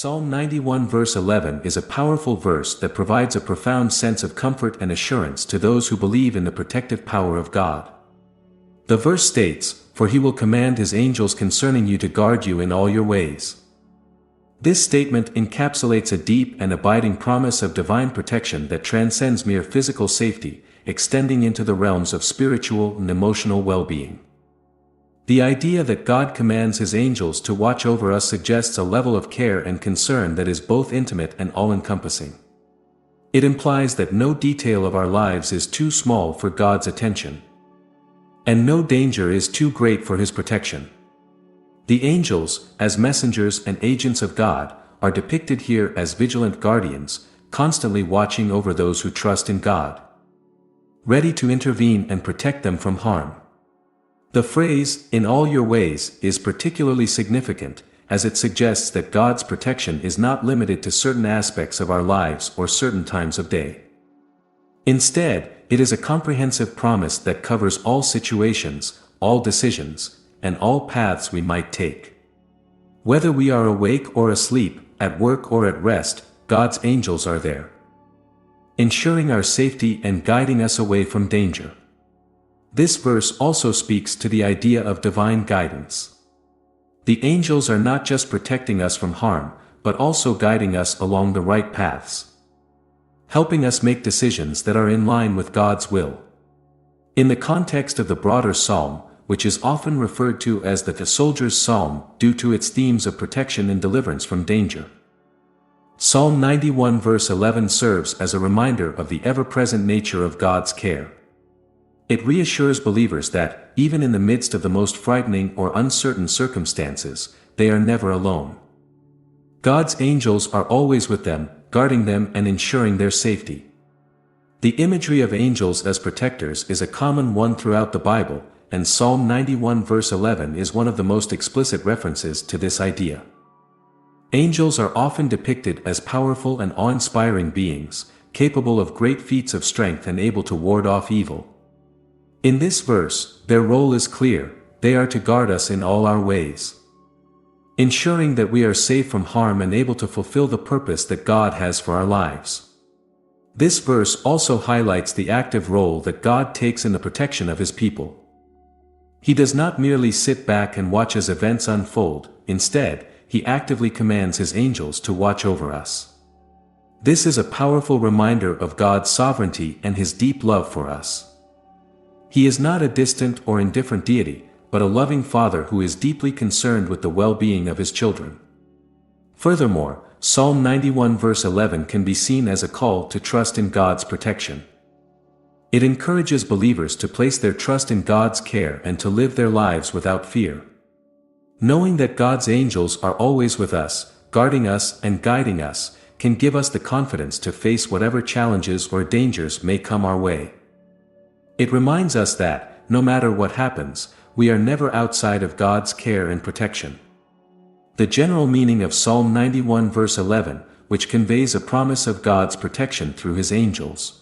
Psalm 91 verse 11 is a powerful verse that provides a profound sense of comfort and assurance to those who believe in the protective power of God. The verse states, "For he will command his angels concerning you to guard you in all your ways." This statement encapsulates a deep and abiding promise of divine protection that transcends mere physical safety, extending into the realms of spiritual and emotional well-being. The idea that God commands his angels to watch over us suggests a level of care and concern that is both intimate and all-encompassing. It implies that no detail of our lives is too small for God's attention, and no danger is too great for his protection. The angels, as messengers and agents of God, are depicted here as vigilant guardians, constantly watching over those who trust in God, ready to intervene and protect them from harm. The phrase, "in all your ways," is particularly significant, as it suggests that God's protection is not limited to certain aspects of our lives or certain times of day. Instead, it is a comprehensive promise that covers all situations, all decisions, and all paths we might take. Whether we are awake or asleep, at work or at rest, God's angels are there, ensuring our safety and guiding us away from danger. This verse also speaks to the idea of divine guidance. The angels are not just protecting us from harm, but also guiding us along the right paths, helping us make decisions that are in line with God's will. In the context of the broader psalm, which is often referred to as the soldier's psalm due to its themes of protection and deliverance from danger, Psalm 91 verse 11 serves as a reminder of the ever-present nature of God's care. It reassures believers that, even in the midst of the most frightening or uncertain circumstances, they are never alone. God's angels are always with them, guarding them and ensuring their safety. The imagery of angels as protectors is a common one throughout the Bible, and Psalm 91 verse 11 is one of the most explicit references to this idea. Angels are often depicted as powerful and awe-inspiring beings, capable of great feats of strength and able to ward off evil. In this verse, their role is clear: they are to guard us in all our ways, ensuring that we are safe from harm and able to fulfill the purpose that God has for our lives. This verse also highlights the active role that God takes in the protection of his people. He does not merely sit back and watch as events unfold, instead, he actively commands his angels to watch over us. This is a powerful reminder of God's sovereignty and his deep love for us. He is not a distant or indifferent deity, but a loving Father who is deeply concerned with the well-being of his children. Furthermore, Psalm 91 verse 11 can be seen as a call to trust in God's protection. It encourages believers to place their trust in God's care and to live their lives without fear. Knowing that God's angels are always with us, guarding us and guiding us, can give us the confidence to face whatever challenges or dangers may come our way. It reminds us that, no matter what happens, we are never outside of God's care and protection. The general meaning of Psalm 91 verse 11, which conveys a promise of God's protection through his angels,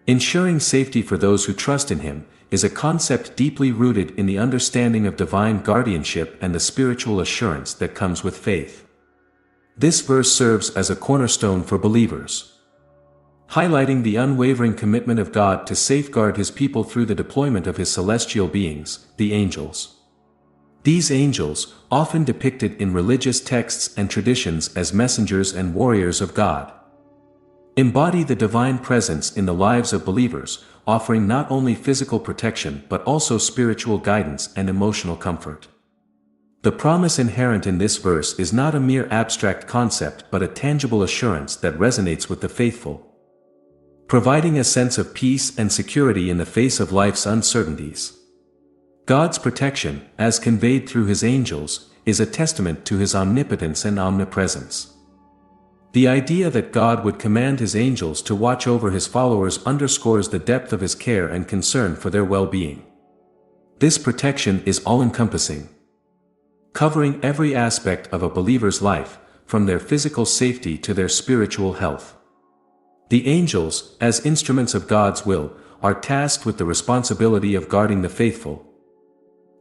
ensuring safety for those who trust in him, is a concept deeply rooted in the understanding of divine guardianship and the spiritual assurance that comes with faith. This verse serves as a cornerstone for believers, highlighting the unwavering commitment of God to safeguard his people through the deployment of his celestial beings, the angels. These angels, often depicted in religious texts and traditions as messengers and warriors of God, embody the divine presence in the lives of believers, offering not only physical protection but also spiritual guidance and emotional comfort. The promise inherent in this verse is not a mere abstract concept but a tangible assurance that resonates with the faithful, providing a sense of peace and security in the face of life's uncertainties. God's protection, as conveyed through his angels, is a testament to his omnipotence and omnipresence. The idea that God would command his angels to watch over his followers underscores the depth of his care and concern for their well-being. This protection is all-encompassing, covering every aspect of a believer's life, from their physical safety to their spiritual health. The angels, as instruments of God's will, are tasked with the responsibility of guarding the faithful,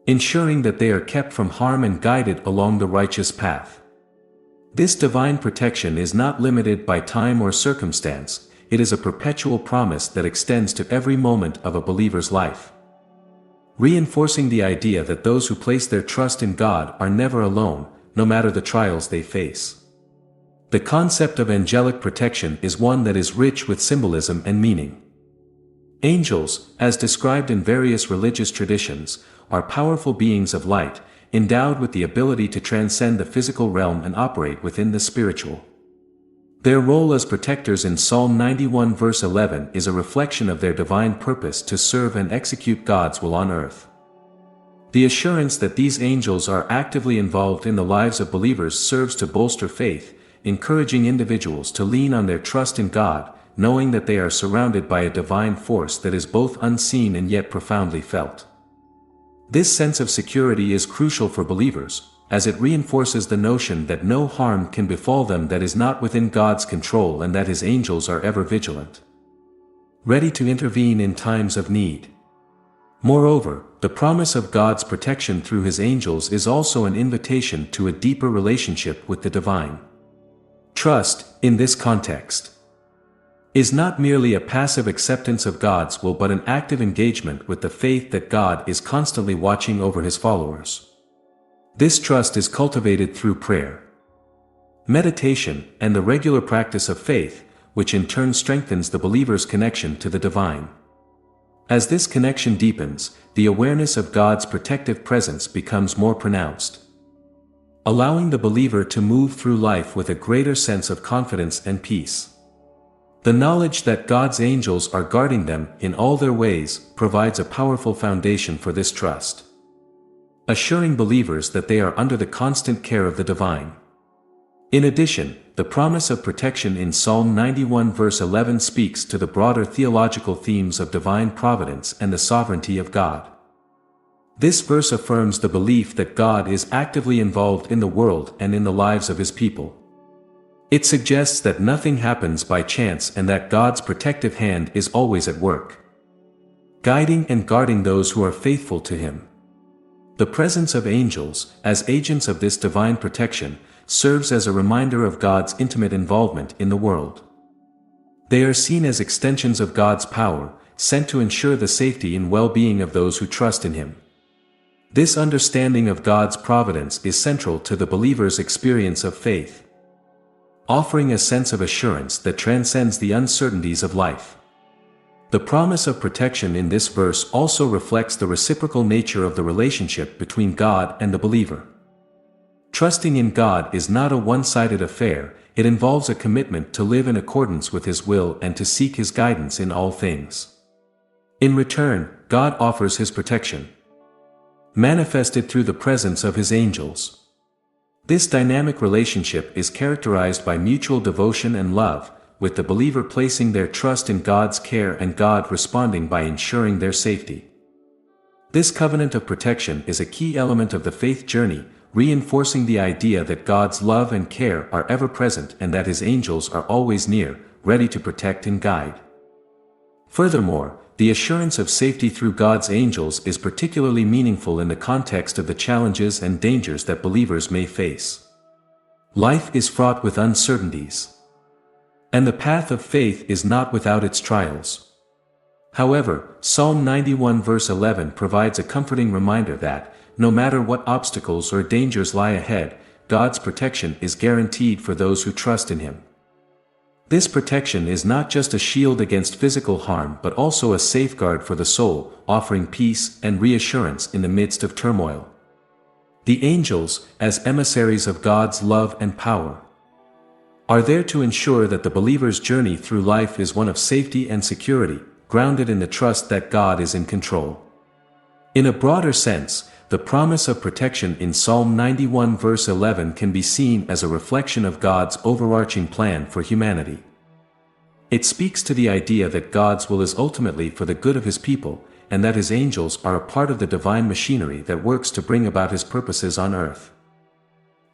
ensuring that they are kept from harm and guided along the righteous path. This divine protection is not limited by time or circumstance, it is a perpetual promise that extends to every moment of a believer's life, reinforcing the idea that those who place their trust in God are never alone, no matter the trials they face. The concept of angelic protection is one that is rich with symbolism and meaning. Angels, as described in various religious traditions, are powerful beings of light, endowed with the ability to transcend the physical realm and operate within the spiritual. Their role as protectors in Psalm 91 verse 11 is a reflection of their divine purpose to serve and execute God's will on earth. The assurance that these angels are actively involved in the lives of believers serves to bolster faith, encouraging individuals to lean on their trust in God, knowing that they are surrounded by a divine force that is both unseen and yet profoundly felt. This sense of security is crucial for believers, as it reinforces the notion that no harm can befall them that is not within God's control and that His angels are ever vigilant, ready to intervene in times of need. Moreover, the promise of God's protection through His angels is also an invitation to a deeper relationship with the divine. Trust, in this context, is not merely a passive acceptance of God's will but an active engagement with the faith that God is constantly watching over His followers. This trust is cultivated through prayer, meditation, and the regular practice of faith, which in turn strengthens the believer's connection to the divine. As this connection deepens, the awareness of God's protective presence becomes more pronounced, allowing the believer to move through life with a greater sense of confidence and peace. The knowledge that God's angels are guarding them in all their ways provides a powerful foundation for this trust, assuring believers that they are under the constant care of the divine. In addition, the promise of protection in Psalm 91 verse 11 speaks to the broader theological themes of divine providence and the sovereignty of God. This verse affirms the belief that God is actively involved in the world and in the lives of His people. It suggests that nothing happens by chance and that God's protective hand is always at work, guiding and guarding those who are faithful to Him. The presence of angels, as agents of this divine protection, serves as a reminder of God's intimate involvement in the world. They are seen as extensions of God's power, sent to ensure the safety and well-being of those who trust in Him. This understanding of God's providence is central to the believer's experience of faith, offering a sense of assurance that transcends the uncertainties of life. The promise of protection in this verse also reflects the reciprocal nature of the relationship between God and the believer. Trusting in God is not a one-sided affair, it involves a commitment to live in accordance with His will and to seek His guidance in all things. In return, God offers His protection, manifested through the presence of His angels. This dynamic relationship is characterized by mutual devotion and love, with the believer placing their trust in God's care and God responding by ensuring their safety. This covenant of protection is a key element of the faith journey, reinforcing the idea that God's love and care are ever present and that His angels are always near, ready to protect and guide. Furthermore, the assurance of safety through God's angels is particularly meaningful in the context of the challenges and dangers that believers may face. Life is fraught with uncertainties, and the path of faith is not without its trials. However, Psalm 91 verse 11 provides a comforting reminder that, no matter what obstacles or dangers lie ahead, God's protection is guaranteed for those who trust in Him. This protection is not just a shield against physical harm but also a safeguard for the soul, offering peace and reassurance in the midst of turmoil. The angels, as emissaries of God's love and power, are there to ensure that the believer's journey through life is one of safety and security, grounded in the trust that God is in control. In a broader sense, the promise of protection in Psalm 91 verse 11 can be seen as a reflection of God's overarching plan for humanity. It speaks to the idea that God's will is ultimately for the good of His people, and that His angels are a part of the divine machinery that works to bring about His purposes on earth.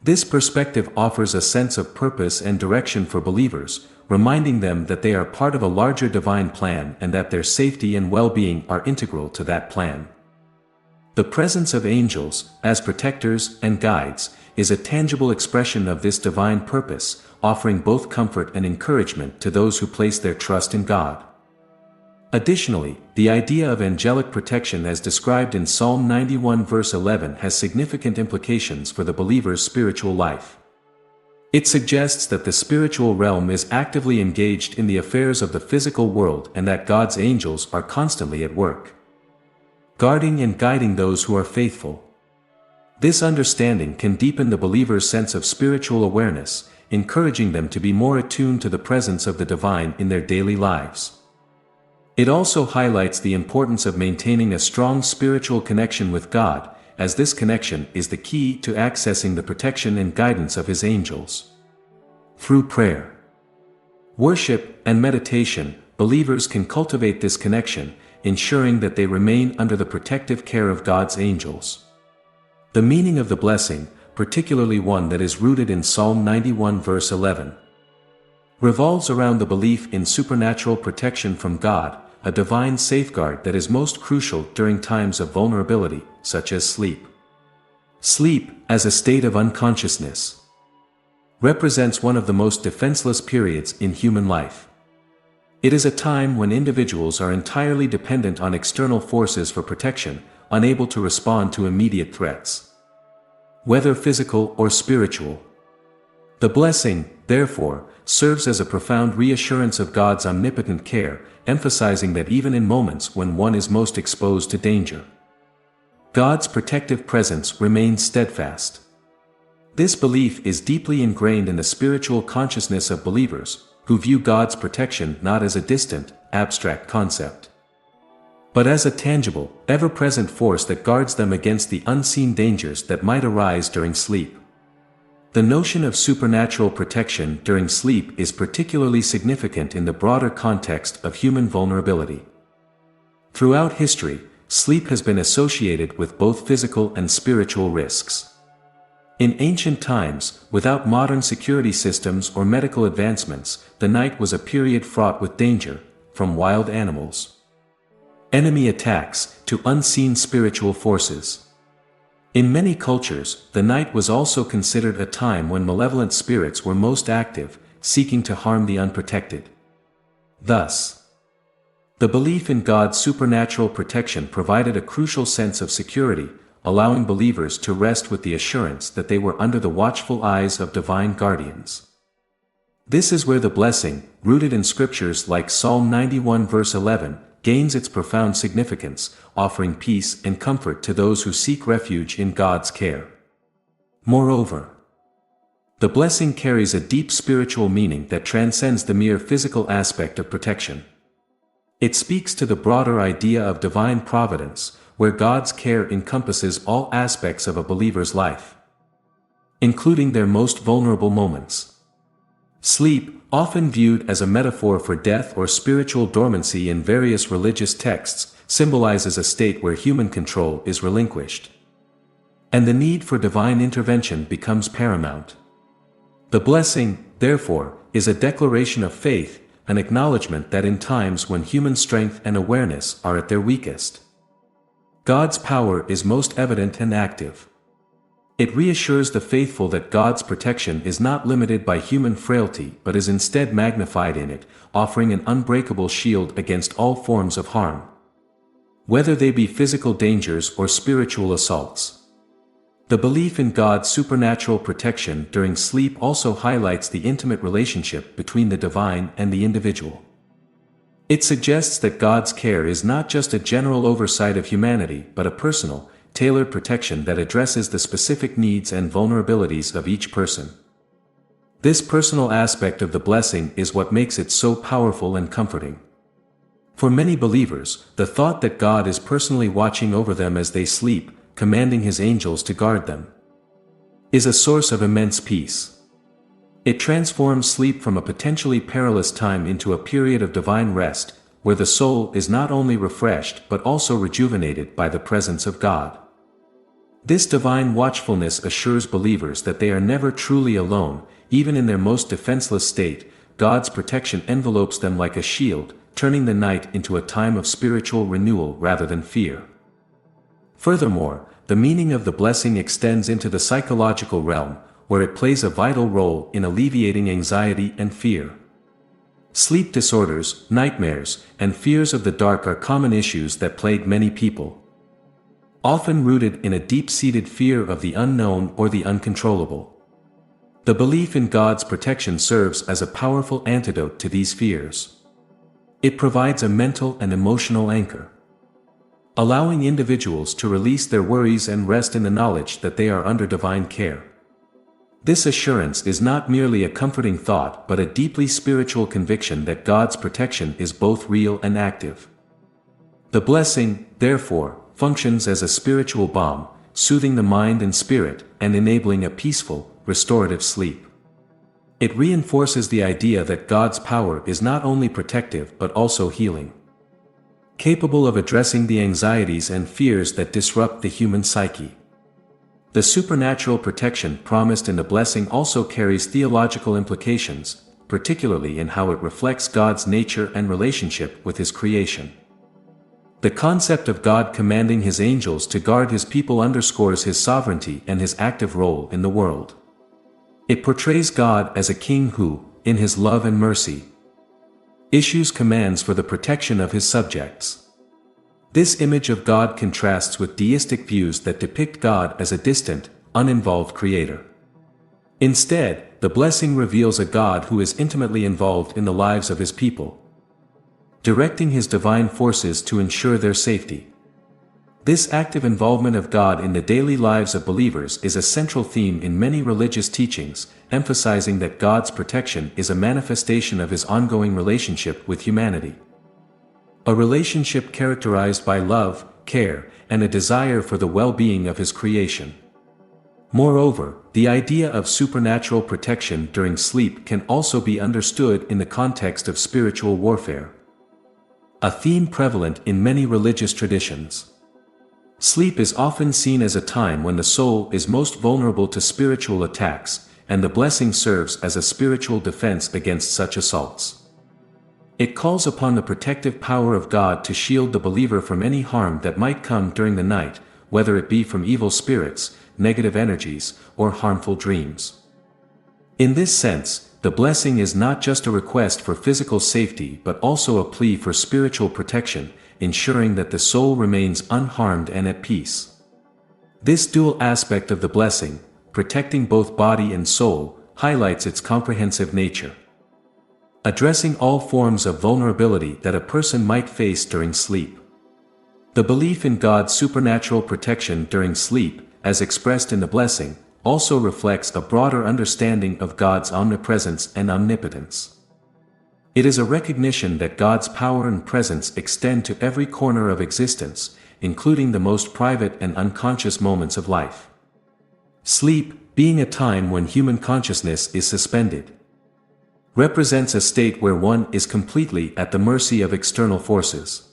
This perspective offers a sense of purpose and direction for believers, reminding them that they are part of a larger divine plan and that their safety and well-being are integral to that plan. The presence of angels, as protectors and guides, is a tangible expression of this divine purpose, offering both comfort and encouragement to those who place their trust in God. Additionally, the idea of angelic protection as described in Psalm 91 verse 11 has significant implications for the believer's spiritual life. It suggests that the spiritual realm is actively engaged in the affairs of the physical world and that God's angels are constantly at work, guarding and guiding those who are faithful. This understanding can deepen the believer's sense of spiritual awareness, encouraging them to be more attuned to the presence of the divine in their daily lives. It also highlights the importance of maintaining a strong spiritual connection with God, as this connection is the key to accessing the protection and guidance of His angels. Through prayer, worship, and meditation, believers can cultivate this connection, ensuring that they remain under the protective care of God's angels. The meaning of the blessing, particularly one that is rooted in Psalm 91 verse 11, revolves around the belief in supernatural protection from God, a divine safeguard that is most crucial during times of vulnerability, such as sleep. Sleep, as a state of unconsciousness, represents one of the most defenseless periods in human life. It is a time when individuals are entirely dependent on external forces for protection, unable to respond to immediate threats, whether physical or spiritual. The blessing, therefore, serves as a profound reassurance of God's omnipotent care, emphasizing that even in moments when one is most exposed to danger, God's protective presence remains steadfast. This belief is deeply ingrained in the spiritual consciousness of believers, who view God's protection not as a distant, abstract concept, but as a tangible, ever-present force that guards them against the unseen dangers that might arise during sleep. The notion of supernatural protection during sleep is particularly significant in the broader context of human vulnerability. Throughout history, sleep has been associated with both physical and spiritual risks. In ancient times, without modern security systems or medical advancements, the night was a period fraught with danger, from wild animals, enemy attacks, to unseen spiritual forces. In many cultures, the night was also considered a time when malevolent spirits were most active, seeking to harm the unprotected. Thus, the belief in God's supernatural protection provided a crucial sense of security, allowing believers to rest with the assurance that they were under the watchful eyes of divine guardians. This is where the blessing, rooted in scriptures like Psalm 91 verse 11, gains its profound significance, offering peace and comfort to those who seek refuge in God's care. Moreover, the blessing carries a deep spiritual meaning that transcends the mere physical aspect of protection. It speaks to the broader idea of divine providence, where God's care encompasses all aspects of a believer's life, including their most vulnerable moments. Sleep, often viewed as a metaphor for death or spiritual dormancy in various religious texts, symbolizes a state where human control is relinquished, and the need for divine intervention becomes paramount. The blessing, therefore, is a declaration of faith, an acknowledgement that in times when human strength and awareness are at their weakest, God's power is most evident and active. It reassures the faithful that God's protection is not limited by human frailty but is instead magnified in it, offering an unbreakable shield against all forms of harm, whether they be physical dangers or spiritual assaults. The belief in God's supernatural protection during sleep also highlights the intimate relationship between the divine and the individual. It suggests that God's care is not just a general oversight of humanity but a personal, tailored protection that addresses the specific needs and vulnerabilities of each person. This personal aspect of the blessing is what makes it so powerful and comforting. For many believers, the thought that God is personally watching over them as they sleep, commanding His angels to guard them, is a source of immense peace. It transforms sleep from a potentially perilous time into a period of divine rest, where the soul is not only refreshed but also rejuvenated by the presence of God. This divine watchfulness assures believers that they are never truly alone, even in their most defenseless state. God's protection envelopes them like a shield, turning the night into a time of spiritual renewal rather than fear. Furthermore, the meaning of the blessing extends into the psychological realm, where it plays a vital role in alleviating anxiety and fear. Sleep disorders, nightmares, and fears of the dark are common issues that plague many people, often rooted in a deep-seated fear of the unknown or the uncontrollable. The belief in God's protection serves as a powerful antidote to these fears. It provides a mental and emotional anchor, allowing individuals to release their worries and rest in the knowledge that they are under divine care. This assurance is not merely a comforting thought but a deeply spiritual conviction that God's protection is both real and active. The blessing, therefore, functions as a spiritual balm, soothing the mind and spirit and enabling a peaceful, restorative sleep. It reinforces the idea that God's power is not only protective but also healing, capable of addressing the anxieties and fears that disrupt the human psyche. The supernatural protection promised in the blessing also carries theological implications, particularly in how it reflects God's nature and relationship with His creation. The concept of God commanding His angels to guard His people underscores His sovereignty and His active role in the world. It portrays God as a king who, in His love and mercy, issues commands for the protection of His subjects. This image of God contrasts with deistic views that depict God as a distant, uninvolved creator. Instead, the blessing reveals a God who is intimately involved in the lives of His people, directing His divine forces to ensure their safety. This active involvement of God in the daily lives of believers is a central theme in many religious teachings, emphasizing that God's protection is a manifestation of His ongoing relationship with humanity. A relationship characterized by love, care, and a desire for the well-being of His creation. Moreover, the idea of supernatural protection during sleep can also be understood in the context of spiritual warfare, a theme prevalent in many religious traditions. Sleep is often seen as a time when the soul is most vulnerable to spiritual attacks, and the blessing serves as a spiritual defense against such assaults. It calls upon the protective power of God to shield the believer from any harm that might come during the night, whether it be from evil spirits, negative energies, or harmful dreams. In this sense, the blessing is not just a request for physical safety but also a plea for spiritual protection, ensuring that the soul remains unharmed and at peace. This dual aspect of the blessing, protecting both body and soul, highlights its comprehensive nature, addressing all forms of vulnerability that a person might face during sleep. The belief in God's supernatural protection during sleep, as expressed in the blessing, also reflects a broader understanding of God's omnipresence and omnipotence. It is a recognition that God's power and presence extend to every corner of existence, including the most private and unconscious moments of life. Sleep, being a time when human consciousness is suspended, represents a state where one is completely at the mercy of external forces.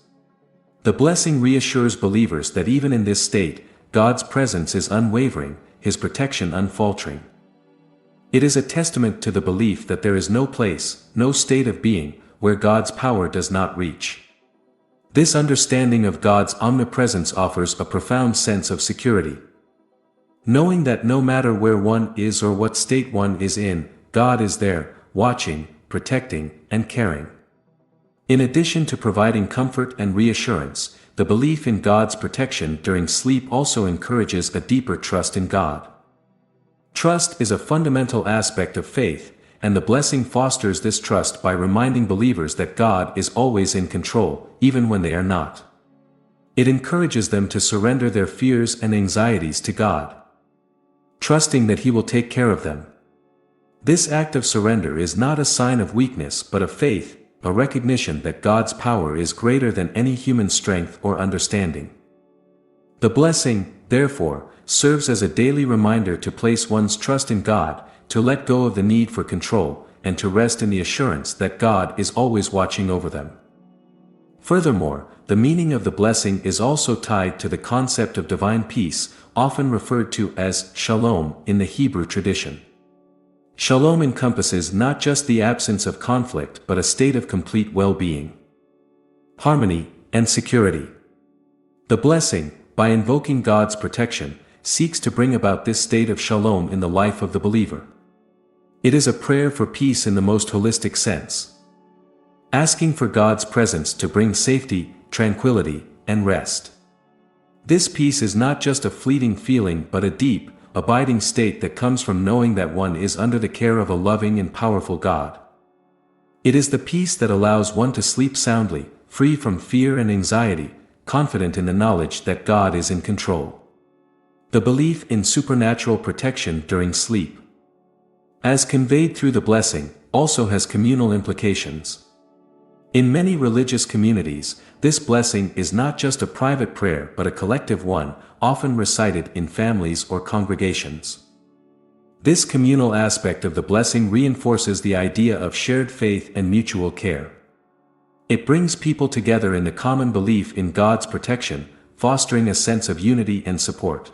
The blessing reassures believers that even in this state, God's presence is unwavering, His protection unfaltering. It is a testament to the belief that there is no place, no state of being, where God's power does not reach. This understanding of God's omnipresence offers a profound sense of security. Knowing that no matter where one is or what state one is in, God is there, watching, protecting, and caring. In addition to providing comfort and reassurance, the belief in God's protection during sleep also encourages a deeper trust in God. Trust is a fundamental aspect of faith, and the blessing fosters this trust by reminding believers that God is always in control, even when they are not. It encourages them to surrender their fears and anxieties to God, trusting that He will take care of them. This act of surrender is not a sign of weakness but of faith, a recognition that God's power is greater than any human strength or understanding. The blessing, therefore, serves as a daily reminder to place one's trust in God, to let go of the need for control, and to rest in the assurance that God is always watching over them. Furthermore, the meaning of the blessing is also tied to the concept of divine peace, often referred to as shalom in the Hebrew tradition. Shalom encompasses not just the absence of conflict but a state of complete well-being, harmony, and security. The blessing, by invoking God's protection, seeks to bring about this state of shalom in the life of the believer. It is a prayer for peace in the most holistic sense, asking for God's presence to bring safety, tranquility, and rest. This peace is not just a fleeting feeling but a deep, abiding state that comes from knowing that one is under the care of a loving and powerful God. It is the peace that allows one to sleep soundly, free from fear and anxiety, confident in the knowledge that God is in control. The belief in supernatural protection during sleep, as conveyed through the blessing, also has communal implications. In many religious communities, this blessing is not just a private prayer but a collective one, often recited in families or congregations. This communal aspect of the blessing reinforces the idea of shared faith and mutual care. It brings people together in the common belief in God's protection, fostering a sense of unity and support.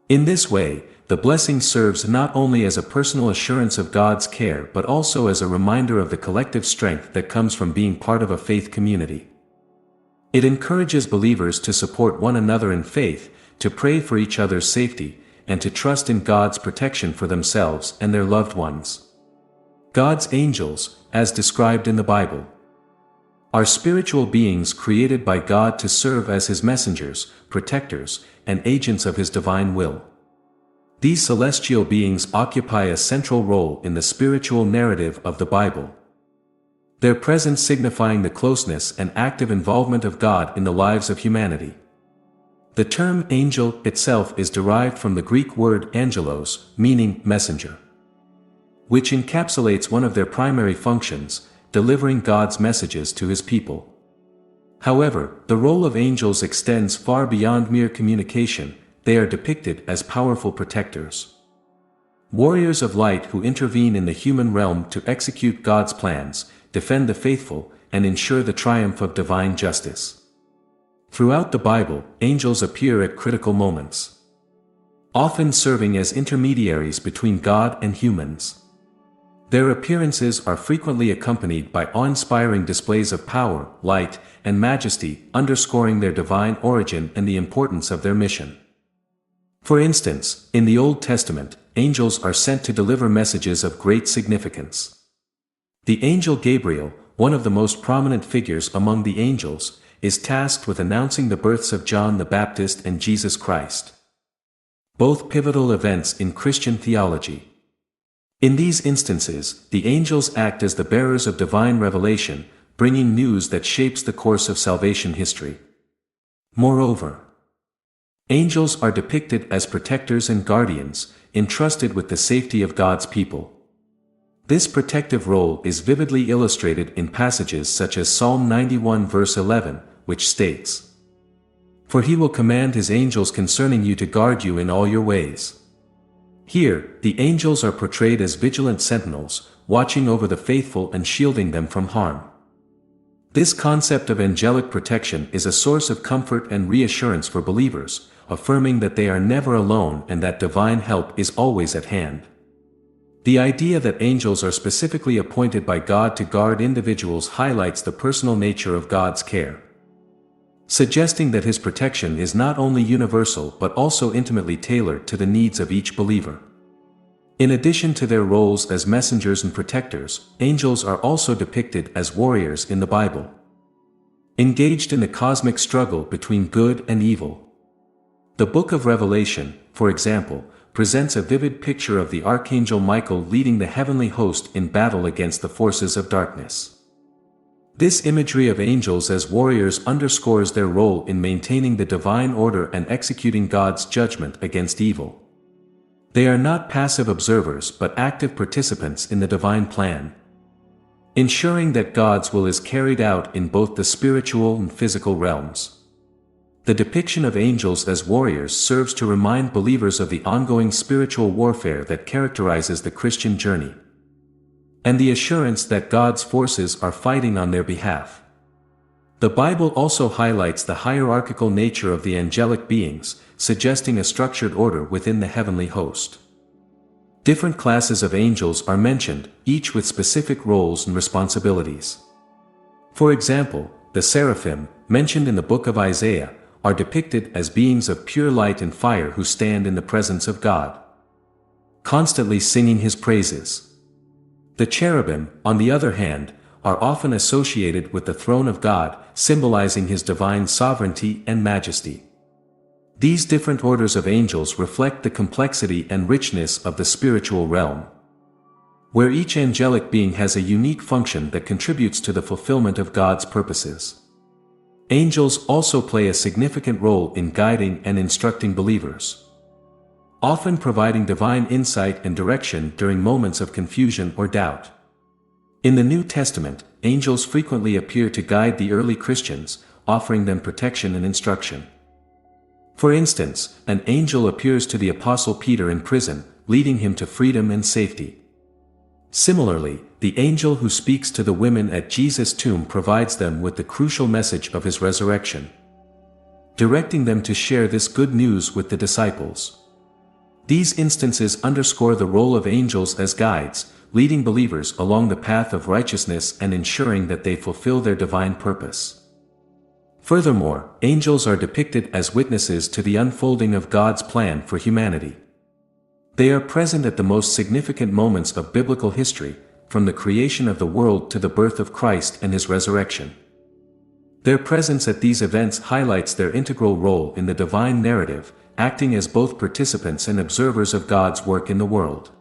In this way, the blessing serves not only as a personal assurance of God's care but also as a reminder of the collective strength that comes from being part of a faith community. It encourages believers to support one another in faith, to pray for each other's safety, and to trust in God's protection for themselves and their loved ones. God's angels, as described in the Bible, are spiritual beings created by God to serve as His messengers, protectors, and agents of His divine will. These celestial beings occupy a central role in the spiritual narrative of the Bible, their presence signifying the closeness and active involvement of God in the lives of humanity. The term angel itself is derived from the Greek word angelos, meaning messenger, which encapsulates one of their primary functions, delivering God's messages to His people. However, the role of angels extends far beyond mere communication. They are depicted as powerful protectors, warriors of light who intervene in the human realm to execute God's plans, defend the faithful, and ensure the triumph of divine justice. Throughout the Bible, angels appear at critical moments, often serving as intermediaries between God and humans. Their appearances are frequently accompanied by awe-inspiring displays of power, light, and majesty, underscoring their divine origin and the importance of their mission. For instance, in the Old Testament, angels are sent to deliver messages of great significance. The angel Gabriel, one of the most prominent figures among the angels, is tasked with announcing the births of John the Baptist and Jesus Christ, both pivotal events in Christian theology. In these instances, the angels act as the bearers of divine revelation, bringing news that shapes the course of salvation history. Moreover, angels are depicted as protectors and guardians, entrusted with the safety of God's people. This protective role is vividly illustrated in passages such as Psalm 91 verse 11, which states, "For He will command His angels concerning you to guard you in all your ways." Here, the angels are portrayed as vigilant sentinels, watching over the faithful and shielding them from harm. This concept of angelic protection is a source of comfort and reassurance for believers, affirming that they are never alone and that divine help is always at hand. The idea that angels are specifically appointed by God to guard individuals highlights the personal nature of God's care, suggesting that His protection is not only universal but also intimately tailored to the needs of each believer. In addition to their roles as messengers and protectors, angels are also depicted as warriors in the Bible, engaged in the cosmic struggle between good and evil. The Book of Revelation, for example, presents a vivid picture of the Archangel Michael leading the heavenly host in battle against the forces of darkness. This imagery of angels as warriors underscores their role in maintaining the divine order and executing God's judgment against evil. They are not passive observers but active participants in the divine plan, ensuring that God's will is carried out in both the spiritual and physical realms. The depiction of angels as warriors serves to remind believers of the ongoing spiritual warfare that characterizes the Christian journey, and the assurance that God's forces are fighting on their behalf. The Bible also highlights the hierarchical nature of the angelic beings, suggesting a structured order within the heavenly host. Different classes of angels are mentioned, each with specific roles and responsibilities. For example, the seraphim, mentioned in the book of Isaiah, are depicted as beings of pure light and fire who stand in the presence of God, constantly singing His praises. The cherubim, on the other hand, are often associated with the throne of God, symbolizing His divine sovereignty and majesty. These different orders of angels reflect the complexity and richness of the spiritual realm, where each angelic being has a unique function that contributes to the fulfillment of God's purposes. Angels also play a significant role in guiding and instructing believers, often providing divine insight and direction during moments of confusion or doubt. In the New Testament, angels frequently appear to guide the early Christians, offering them protection and instruction. For instance, an angel appears to the Apostle Peter in prison, leading him to freedom and safety. Similarly, the angel who speaks to the women at Jesus' tomb provides them with the crucial message of His resurrection, directing them to share this good news with the disciples. These instances underscore the role of angels as guides, leading believers along the path of righteousness and ensuring that they fulfill their divine purpose. Furthermore, angels are depicted as witnesses to the unfolding of God's plan for humanity. They are present at the most significant moments of biblical history, from the creation of the world to the birth of Christ and His resurrection. Their presence at these events highlights their integral role in the divine narrative, acting as both participants and observers of God's work in the world.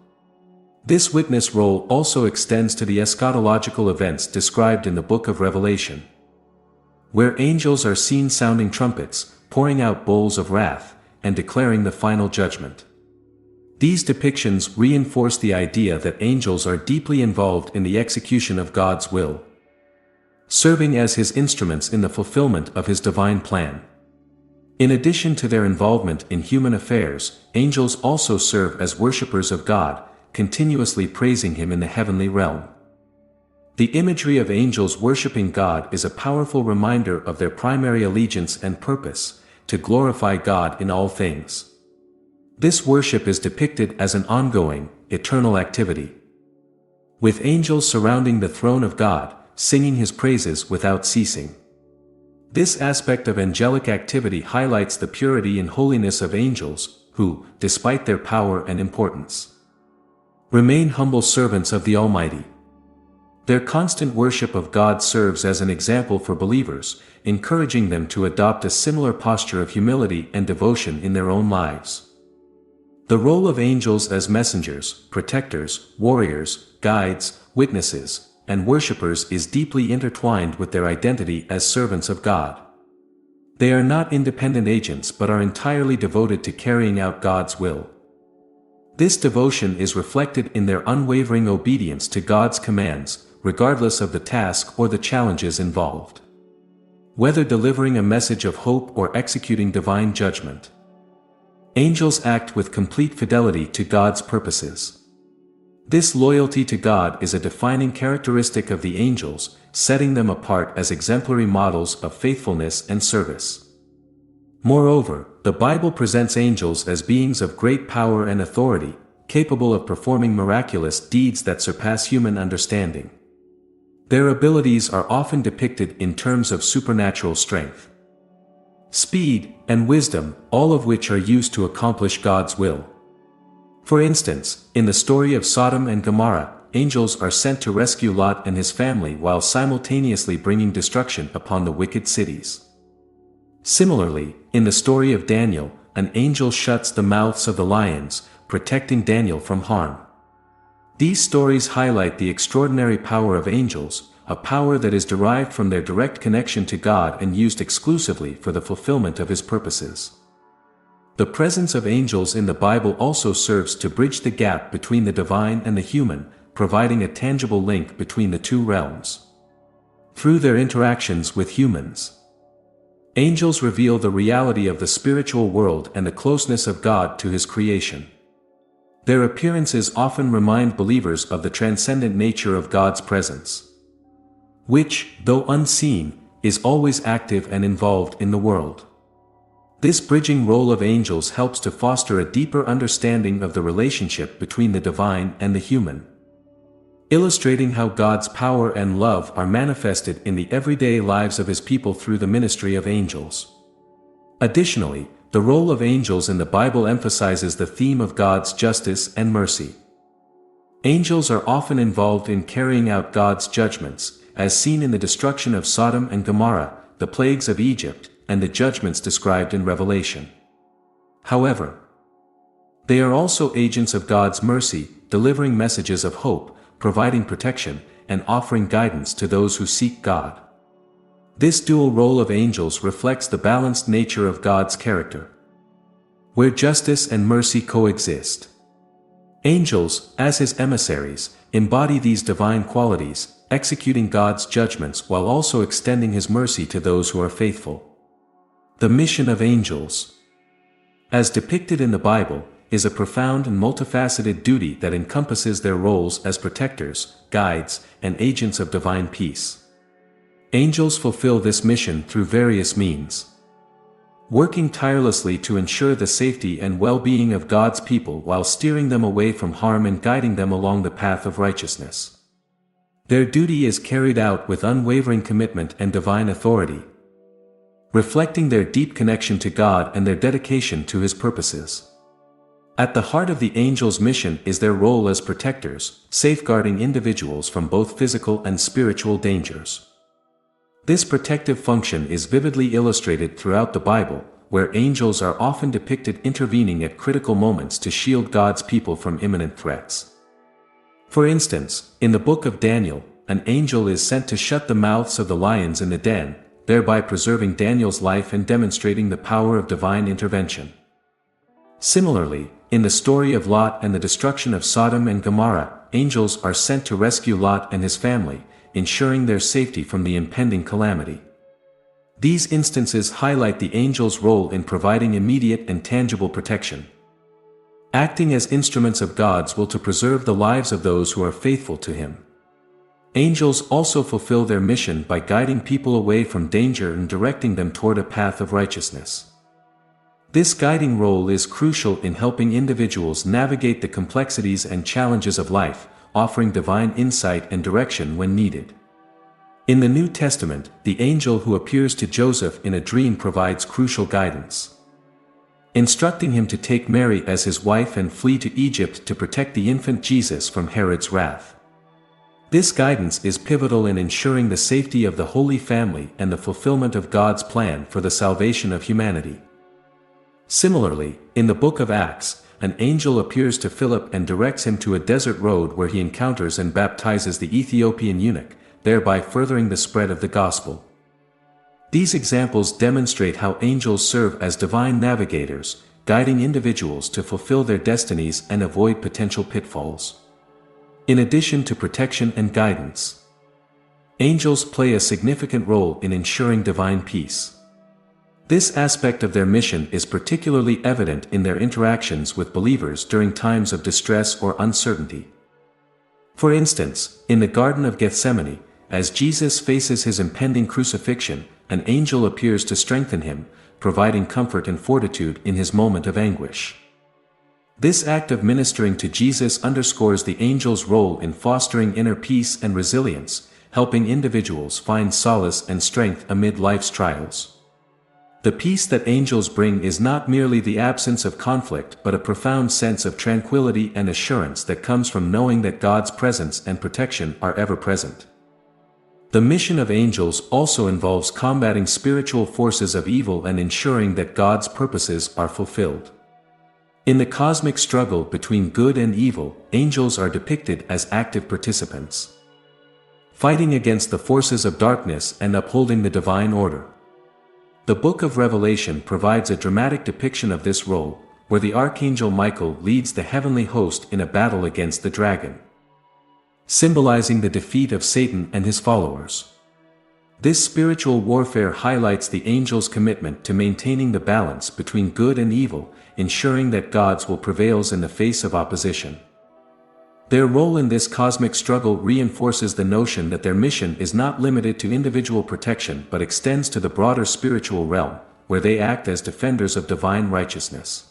This witness role also extends to the eschatological events described in the book of Revelation, where angels are seen sounding trumpets, pouring out bowls of wrath, and declaring the final judgment. These depictions reinforce the idea that angels are deeply involved in the execution of God's will, serving as His instruments in the fulfillment of His divine plan. In addition to their involvement in human affairs, angels also serve as worshippers of God, continuously praising Him in the heavenly realm. The imagery of angels worshiping God is a powerful reminder of their primary allegiance and purpose, to glorify God in all things. This worship is depicted as an ongoing, eternal activity, with angels surrounding the throne of God, singing His praises without ceasing. This aspect of angelic activity highlights the purity and holiness of angels, who, despite their power and importance, remain humble servants of the Almighty. Their constant worship of God serves as an example for believers, encouraging them to adopt a similar posture of humility and devotion in their own lives. The role of angels as messengers, protectors, warriors, guides, witnesses, and worshippers is deeply intertwined with their identity as servants of God. They are not independent agents but are entirely devoted to carrying out God's will. This devotion is reflected in their unwavering obedience to God's commands, regardless of the task or the challenges involved. Whether delivering a message of hope or executing divine judgment, angels act with complete fidelity to God's purposes. This loyalty to God is a defining characteristic of the angels, setting them apart as exemplary models of faithfulness and service. Moreover, the Bible presents angels as beings of great power and authority, capable of performing miraculous deeds that surpass human understanding. Their abilities are often depicted in terms of supernatural strength, speed, and wisdom, all of which are used to accomplish God's will. For instance, in the story of Sodom and Gomorrah, angels are sent to rescue Lot and his family while simultaneously bringing destruction upon the wicked cities. Similarly, in the story of Daniel, an angel shuts the mouths of the lions, protecting Daniel from harm. These stories highlight the extraordinary power of angels, a power that is derived from their direct connection to God and used exclusively for the fulfillment of His purposes. The presence of angels in the Bible also serves to bridge the gap between the divine and the human, providing a tangible link between the two realms. Through their interactions with humans, angels reveal the reality of the spiritual world and the closeness of God to His creation. Their appearances often remind believers of the transcendent nature of God's presence, which, though unseen, is always active and involved in the world. This bridging role of angels helps to foster a deeper understanding of the relationship between the divine and the human, illustrating how God's power and love are manifested in the everyday lives of His people through the ministry of angels. Additionally, the role of angels in the Bible emphasizes the theme of God's justice and mercy. Angels are often involved in carrying out God's judgments, as seen in the destruction of Sodom and Gomorrah, the plagues of Egypt, and the judgments described in Revelation. However, they are also agents of God's mercy, delivering messages of hope, providing protection, and offering guidance to those who seek God. This dual role of angels reflects the balanced nature of God's character, where justice and mercy coexist. Angels, as his emissaries, embody these divine qualities, executing God's judgments while also extending his mercy to those who are faithful. The mission of angels, as depicted in the Bible, is a profound and multifaceted duty that encompasses their roles as protectors, guides, and agents of divine peace. Angels fulfill this mission through various means, working tirelessly to ensure the safety and well-being of God's people while steering them away from harm and guiding them along the path of righteousness. Their duty is carried out with unwavering commitment and divine authority, reflecting their deep connection to God and their dedication to His purposes. At the heart of the angels' mission is their role as protectors, safeguarding individuals from both physical and spiritual dangers. This protective function is vividly illustrated throughout the Bible, where angels are often depicted intervening at critical moments to shield God's people from imminent threats. For instance, in the book of Daniel, an angel is sent to shut the mouths of the lions in the den, thereby preserving Daniel's life and demonstrating the power of divine intervention. Similarly, in the story of Lot and the destruction of Sodom and Gomorrah, angels are sent to rescue Lot and his family, ensuring their safety from the impending calamity. These instances highlight the angels' role in providing immediate and tangible protection, acting as instruments of God's will to preserve the lives of those who are faithful to Him. Angels also fulfill their mission by guiding people away from danger and directing them toward a path of righteousness. This guiding role is crucial in helping individuals navigate the complexities and challenges of life, offering divine insight and direction when needed. In the New Testament, the angel who appears to Joseph in a dream provides crucial guidance, instructing him to take Mary as his wife and flee to Egypt to protect the infant Jesus from Herod's wrath. This guidance is pivotal in ensuring the safety of the Holy Family and the fulfillment of God's plan for the salvation of humanity. Similarly, in the book of Acts, an angel appears to Philip and directs him to a desert road where he encounters and baptizes the Ethiopian eunuch, thereby furthering the spread of the gospel. These examples demonstrate how angels serve as divine navigators, guiding individuals to fulfill their destinies and avoid potential pitfalls. In addition to protection and guidance, angels play a significant role in ensuring divine peace. This aspect of their mission is particularly evident in their interactions with believers during times of distress or uncertainty. For instance, in the Garden of Gethsemane, as Jesus faces his impending crucifixion, an angel appears to strengthen him, providing comfort and fortitude in his moment of anguish. This act of ministering to Jesus underscores the angel's role in fostering inner peace and resilience, helping individuals find solace and strength amid life's trials. The peace that angels bring is not merely the absence of conflict but a profound sense of tranquility and assurance that comes from knowing that God's presence and protection are ever present. The mission of angels also involves combating spiritual forces of evil and ensuring that God's purposes are fulfilled. In the cosmic struggle between good and evil, angels are depicted as active participants, fighting against the forces of darkness and upholding the divine order. The book of Revelation provides a dramatic depiction of this role, where the archangel Michael leads the heavenly host in a battle against the dragon, symbolizing the defeat of Satan and his followers. This spiritual warfare highlights the angels' commitment to maintaining the balance between good and evil, ensuring that God's will prevails in the face of opposition. Their role in this cosmic struggle reinforces the notion that their mission is not limited to individual protection but extends to the broader spiritual realm, where they act as defenders of divine righteousness.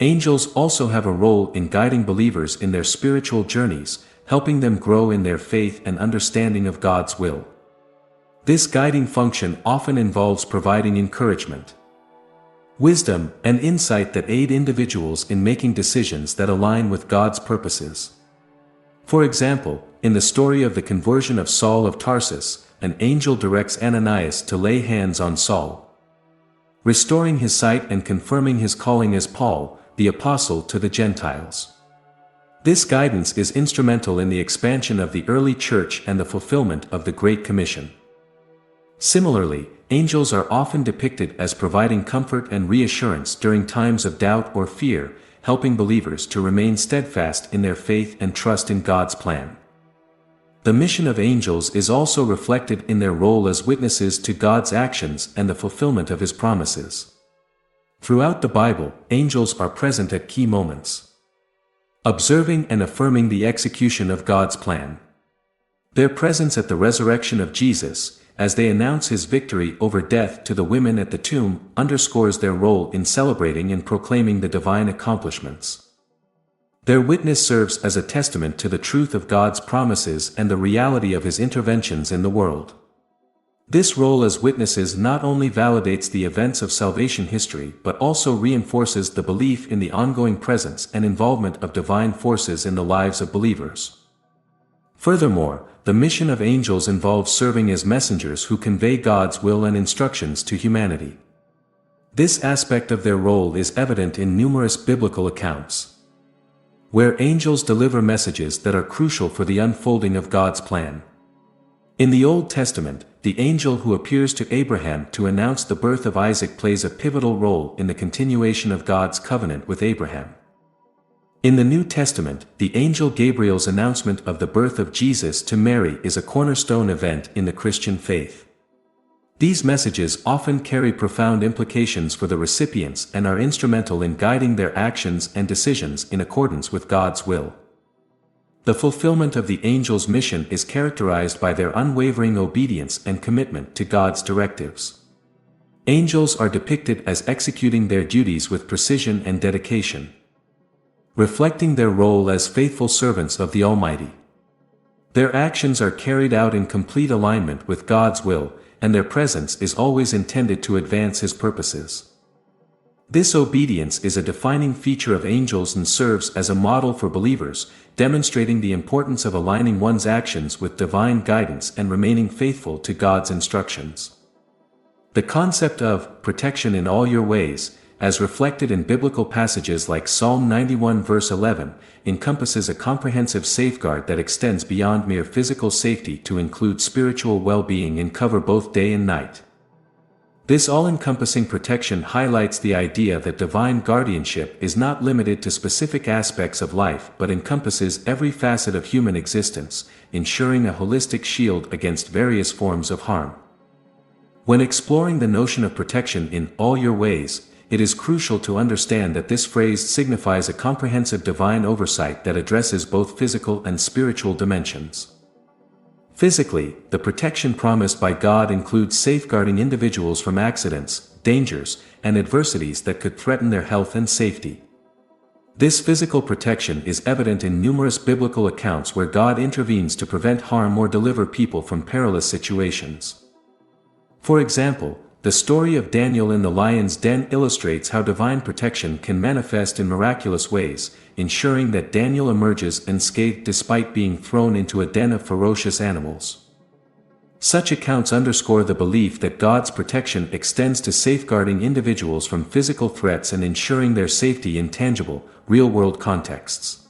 Angels also have a role in guiding believers in their spiritual journeys, helping them grow in their faith and understanding of God's will. This guiding function often involves providing encouragement, wisdom, and insight that aid individuals in making decisions that align with God's purposes. For example, in the story of the conversion of Saul of Tarsus, an angel directs Ananias to lay hands on Saul, restoring his sight and confirming his calling as Paul, the apostle to the Gentiles. This guidance is instrumental in the expansion of the early church and the fulfillment of the Great Commission. Similarly, angels are often depicted as providing comfort and reassurance during times of doubt or fear, helping believers to remain steadfast in their faith and trust in God's plan. The mission of angels is also reflected in their role as witnesses to God's actions and the fulfillment of His promises. Throughout the Bible, angels are present at key moments, observing and affirming the execution of God's plan. Their presence at the resurrection of Jesus, as they announce His victory over death to the women at the tomb, underscores their role in celebrating and proclaiming the divine accomplishments. Their witness serves as a testament to the truth of God's promises and the reality of His interventions in the world. This role as witnesses not only validates the events of salvation history but also reinforces the belief in the ongoing presence and involvement of divine forces in the lives of believers. Furthermore, the mission of angels involves serving as messengers who convey God's will and instructions to humanity. This aspect of their role is evident in numerous biblical accounts, where angels deliver messages that are crucial for the unfolding of God's plan. In the Old Testament, the angel who appears to Abraham to announce the birth of Isaac plays a pivotal role in the continuation of God's covenant with Abraham. In the New Testament, the angel Gabriel's announcement of the birth of Jesus to Mary is a cornerstone event in the Christian faith. These messages often carry profound implications for the recipients and are instrumental in guiding their actions and decisions in accordance with God's will. The fulfillment of the angel's mission is characterized by their unwavering obedience and commitment to God's directives. Angels are depicted as executing their duties with precision and dedication, reflecting their role as faithful servants of the Almighty. Their actions are carried out in complete alignment with God's will, and their presence is always intended to advance His purposes. This obedience is a defining feature of angels and serves as a model for believers, demonstrating the importance of aligning one's actions with divine guidance and remaining faithful to God's instructions. The concept of protection in all your ways, as reflected in biblical passages like Psalm 91 verse 11, encompasses a comprehensive safeguard that extends beyond mere physical safety to include spiritual well-being and cover both day and night. This all-encompassing protection highlights the idea that divine guardianship is not limited to specific aspects of life but encompasses every facet of human existence, ensuring a holistic shield against various forms of harm. When exploring the notion of protection in all your ways, it is crucial to understand that this phrase signifies a comprehensive divine oversight that addresses both physical and spiritual dimensions. Physically, the protection promised by God includes safeguarding individuals from accidents, dangers, and adversities that could threaten their health and safety. This physical protection is evident in numerous biblical accounts where God intervenes to prevent harm or deliver people from perilous situations. For example, the story of Daniel in the lion's den illustrates how divine protection can manifest in miraculous ways, ensuring that Daniel emerges unscathed despite being thrown into a den of ferocious animals. Such accounts underscore the belief that God's protection extends to safeguarding individuals from physical threats and ensuring their safety in tangible, real-world contexts.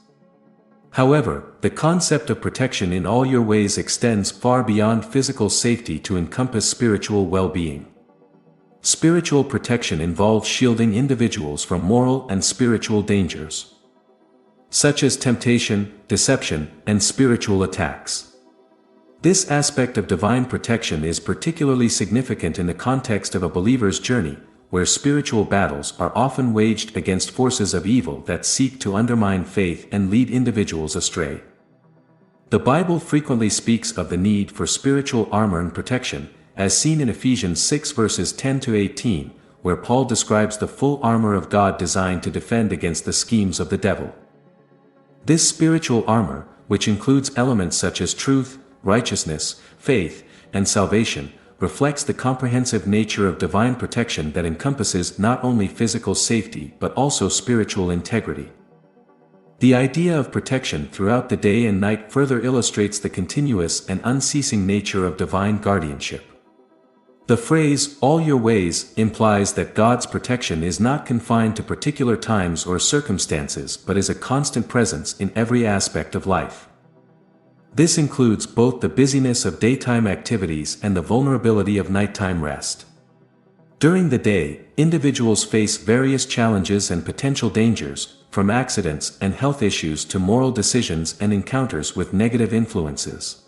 However, the concept of protection in all your ways extends far beyond physical safety to encompass spiritual well-being. Spiritual protection involves shielding individuals from moral and spiritual dangers, such as temptation, deception, and spiritual attacks. This aspect of divine protection is particularly significant in the context of a believer's journey, where spiritual battles are often waged against forces of evil that seek to undermine faith and lead individuals astray. The Bible frequently speaks of the need for spiritual armor and protection, as seen in Ephesians 6 verses 10 to 18, where Paul describes the full armor of God designed to defend against the schemes of the devil. This spiritual armor, which includes elements such as truth, righteousness, faith, and salvation, reflects the comprehensive nature of divine protection that encompasses not only physical safety but also spiritual integrity. The idea of protection throughout the day and night further illustrates the continuous and unceasing nature of divine guardianship. The phrase, "all your ways," implies that God's protection is not confined to particular times or circumstances but is a constant presence in every aspect of life. This includes both the busyness of daytime activities and the vulnerability of nighttime rest. During the day, individuals face various challenges and potential dangers, from accidents and health issues to moral decisions and encounters with negative influences.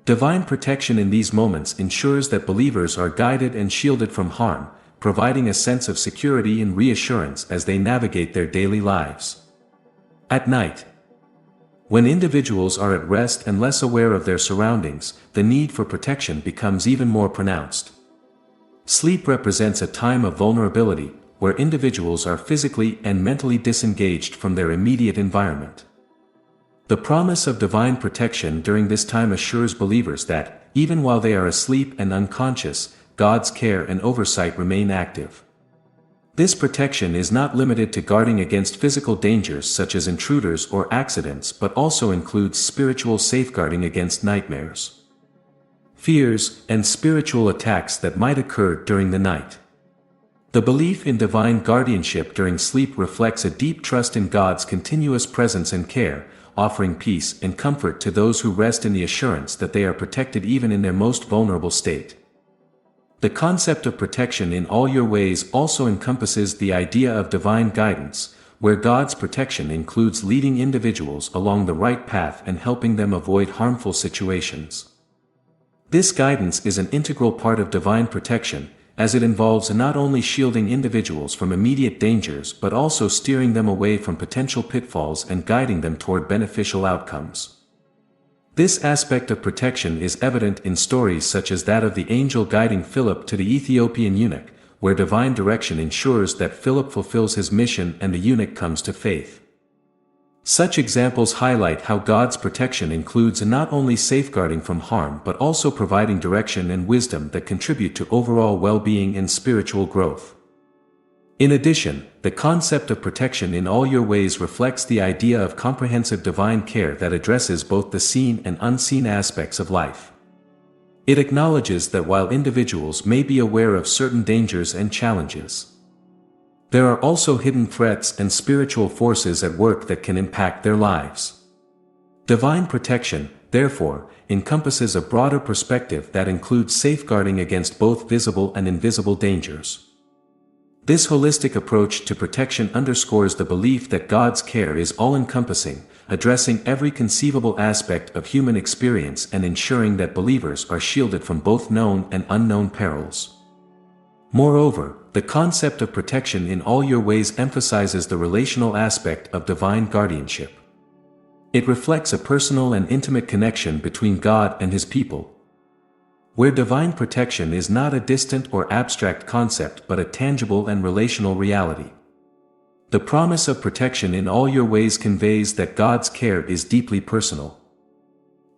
Divine protection in these moments ensures that believers are guided and shielded from harm, providing a sense of security and reassurance as they navigate their daily lives. At night, when individuals are at rest and less aware of their surroundings, the need for protection becomes even more pronounced. Sleep represents a time of vulnerability, where individuals are physically and mentally disengaged from their immediate environment. The promise of divine protection during this time assures believers that, even while they are asleep and unconscious, God's care and oversight remain active. This protection is not limited to guarding against physical dangers such as intruders or accidents but also includes spiritual safeguarding against nightmares, fears, and spiritual attacks that might occur during the night. The belief in divine guardianship during sleep reflects a deep trust in God's continuous presence and care, offering peace and comfort to those who rest in the assurance that they are protected even in their most vulnerable state. The concept of protection in all your ways also encompasses the idea of divine guidance, where God's protection includes leading individuals along the right path and helping them avoid harmful situations. This guidance is an integral part of divine protection, as it involves not only shielding individuals from immediate dangers but also steering them away from potential pitfalls and guiding them toward beneficial outcomes. This aspect of protection is evident in stories such as that of the angel guiding Philip to the Ethiopian eunuch, where divine direction ensures that Philip fulfills his mission and the eunuch comes to faith. Such examples highlight how God's protection includes not only safeguarding from harm but also providing direction and wisdom that contribute to overall well-being and spiritual growth. In addition, the concept of protection in all your ways reflects the idea of comprehensive divine care that addresses both the seen and unseen aspects of life. It acknowledges that while individuals may be aware of certain dangers and challenges, there are also hidden threats and spiritual forces at work that can impact their lives. Divine protection, therefore, encompasses a broader perspective that includes safeguarding against both visible and invisible dangers. This holistic approach to protection underscores the belief that God's care is all-encompassing, addressing every conceivable aspect of human experience and ensuring that believers are shielded from both known and unknown perils. Moreover, the concept of protection in all your ways emphasizes the relational aspect of divine guardianship. It reflects a personal and intimate connection between God and His people, where divine protection is not a distant or abstract concept but a tangible and relational reality. The promise of protection in all your ways conveys that God's care is deeply personal,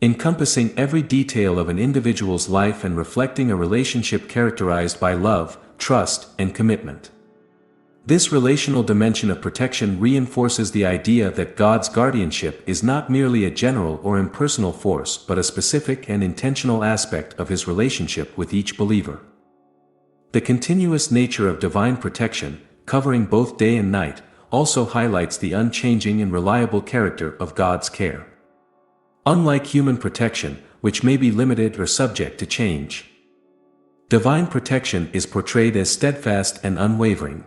encompassing every detail of an individual's life and reflecting a relationship characterized by love, trust, and commitment. This relational dimension of protection reinforces the idea that God's guardianship is not merely a general or impersonal force but a specific and intentional aspect of His relationship with each believer. The continuous nature of divine protection, covering both day and night, also highlights the unchanging and reliable character of God's care. Unlike human protection, which may be limited or subject to change, divine protection is portrayed as steadfast and unwavering.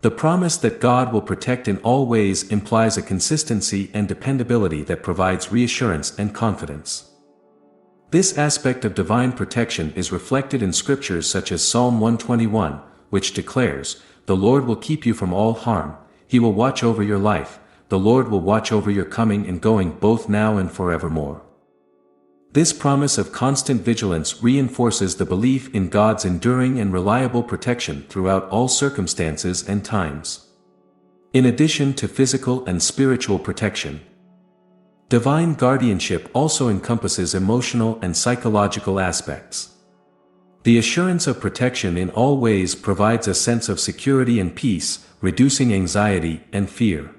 The promise that God will protect in all ways implies a consistency and dependability that provides reassurance and confidence. This aspect of divine protection is reflected in scriptures such as Psalm 121, which declares, "The Lord will keep you from all harm, He will watch over your life, the Lord will watch over your coming and going both now and forevermore." This promise of constant vigilance reinforces the belief in God's enduring and reliable protection throughout all circumstances and times. In addition to physical and spiritual protection, divine guardianship also encompasses emotional and psychological aspects. The assurance of protection in all ways provides a sense of security and peace, reducing anxiety and fear.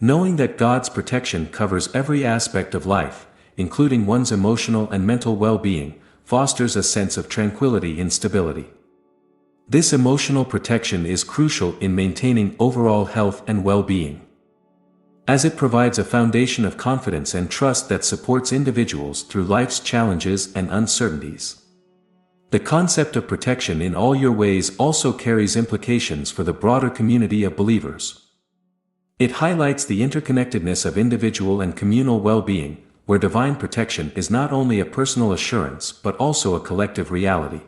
Knowing that God's protection covers every aspect of life, including one's emotional and mental well-being, fosters a sense of tranquility and stability. This emotional protection is crucial in maintaining overall health and well-being, as it provides a foundation of confidence and trust that supports individuals through life's challenges and uncertainties. The concept of protection in all your ways also carries implications for the broader community of believers. It highlights the interconnectedness of individual and communal well-being, where divine protection is not only a personal assurance but also a collective reality.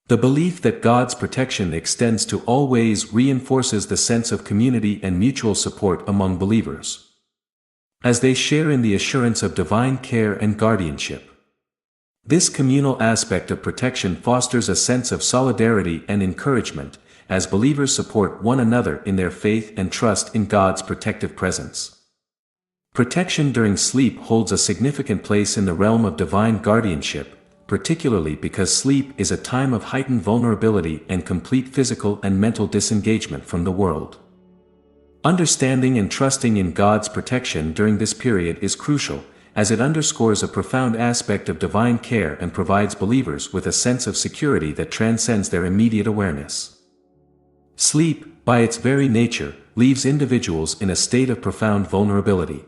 The belief that God's protection extends to all ways reinforces the sense of community and mutual support among believers, as they share in the assurance of divine care and guardianship. This communal aspect of protection fosters a sense of solidarity and encouragement, as believers support one another in their faith and trust in God's protective presence. Protection during sleep holds a significant place in the realm of divine guardianship, particularly because sleep is a time of heightened vulnerability and complete physical and mental disengagement from the world. Understanding and trusting in God's protection during this period is crucial, as it underscores a profound aspect of divine care and provides believers with a sense of security that transcends their immediate awareness. Sleep, by its very nature, leaves individuals in a state of profound vulnerability.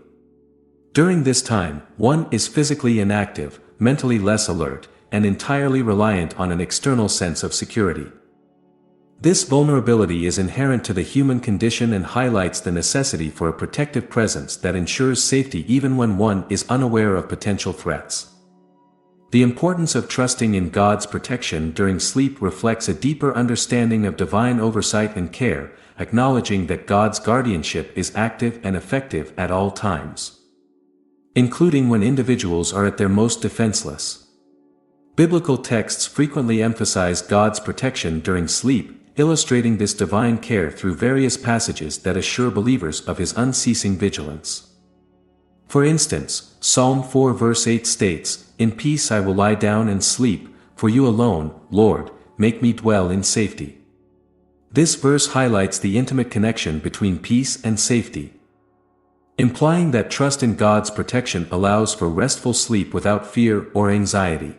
During this time, one is physically inactive, mentally less alert, and entirely reliant on an external sense of security. This vulnerability is inherent to the human condition and highlights the necessity for a protective presence that ensures safety even when one is unaware of potential threats. The importance of trusting in God's protection during sleep reflects a deeper understanding of divine oversight and care, acknowledging that God's guardianship is active and effective at all times, including when individuals are at their most defenseless. Biblical texts frequently emphasize God's protection during sleep, illustrating this divine care through various passages that assure believers of His unceasing vigilance. For instance, Psalm 4 verse 8 states, "In peace I will lie down and sleep, for you alone, Lord, make me dwell in safety." This verse highlights the intimate connection between peace and safety, implying that trust in God's protection allows for restful sleep without fear or anxiety.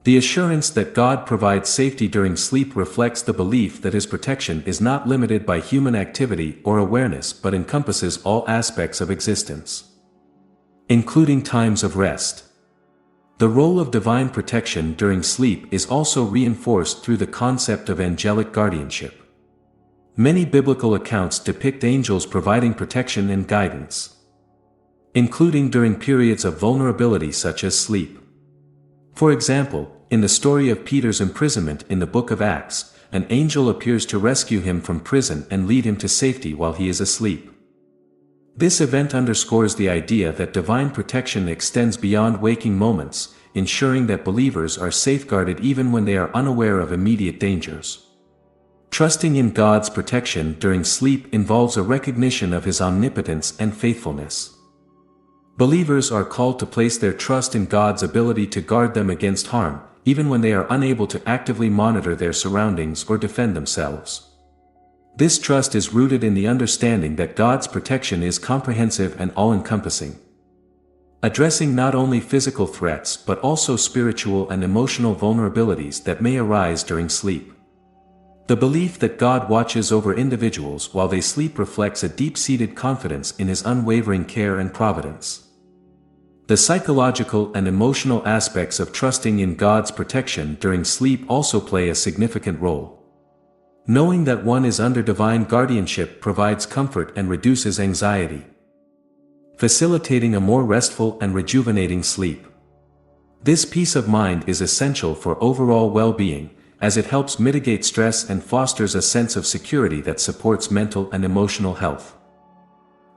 The assurance that God provides safety during sleep reflects the belief that His protection is not limited by human activity or awareness but encompasses all aspects of existence, including times of rest. The role of divine protection during sleep is also reinforced through the concept of angelic guardianship. Many biblical accounts depict angels providing protection and guidance, including during periods of vulnerability such as sleep. For example, in the story of Peter's imprisonment in the book of Acts, an angel appears to rescue him from prison and lead him to safety while he is asleep. This event underscores the idea that divine protection extends beyond waking moments, ensuring that believers are safeguarded even when they are unaware of immediate dangers. Trusting in God's protection during sleep involves a recognition of His omnipotence and faithfulness. Believers are called to place their trust in God's ability to guard them against harm, even when they are unable to actively monitor their surroundings or defend themselves. This trust is rooted in the understanding that God's protection is comprehensive and all-encompassing, addressing not only physical threats but also spiritual and emotional vulnerabilities that may arise during sleep. The belief that God watches over individuals while they sleep reflects a deep-seated confidence in His unwavering care and providence. The psychological and emotional aspects of trusting in God's protection during sleep also play a significant role. Knowing that one is under divine guardianship provides comfort and reduces anxiety, facilitating a more restful and rejuvenating sleep. This peace of mind is essential for overall well-being, as it helps mitigate stress and fosters a sense of security that supports mental and emotional health.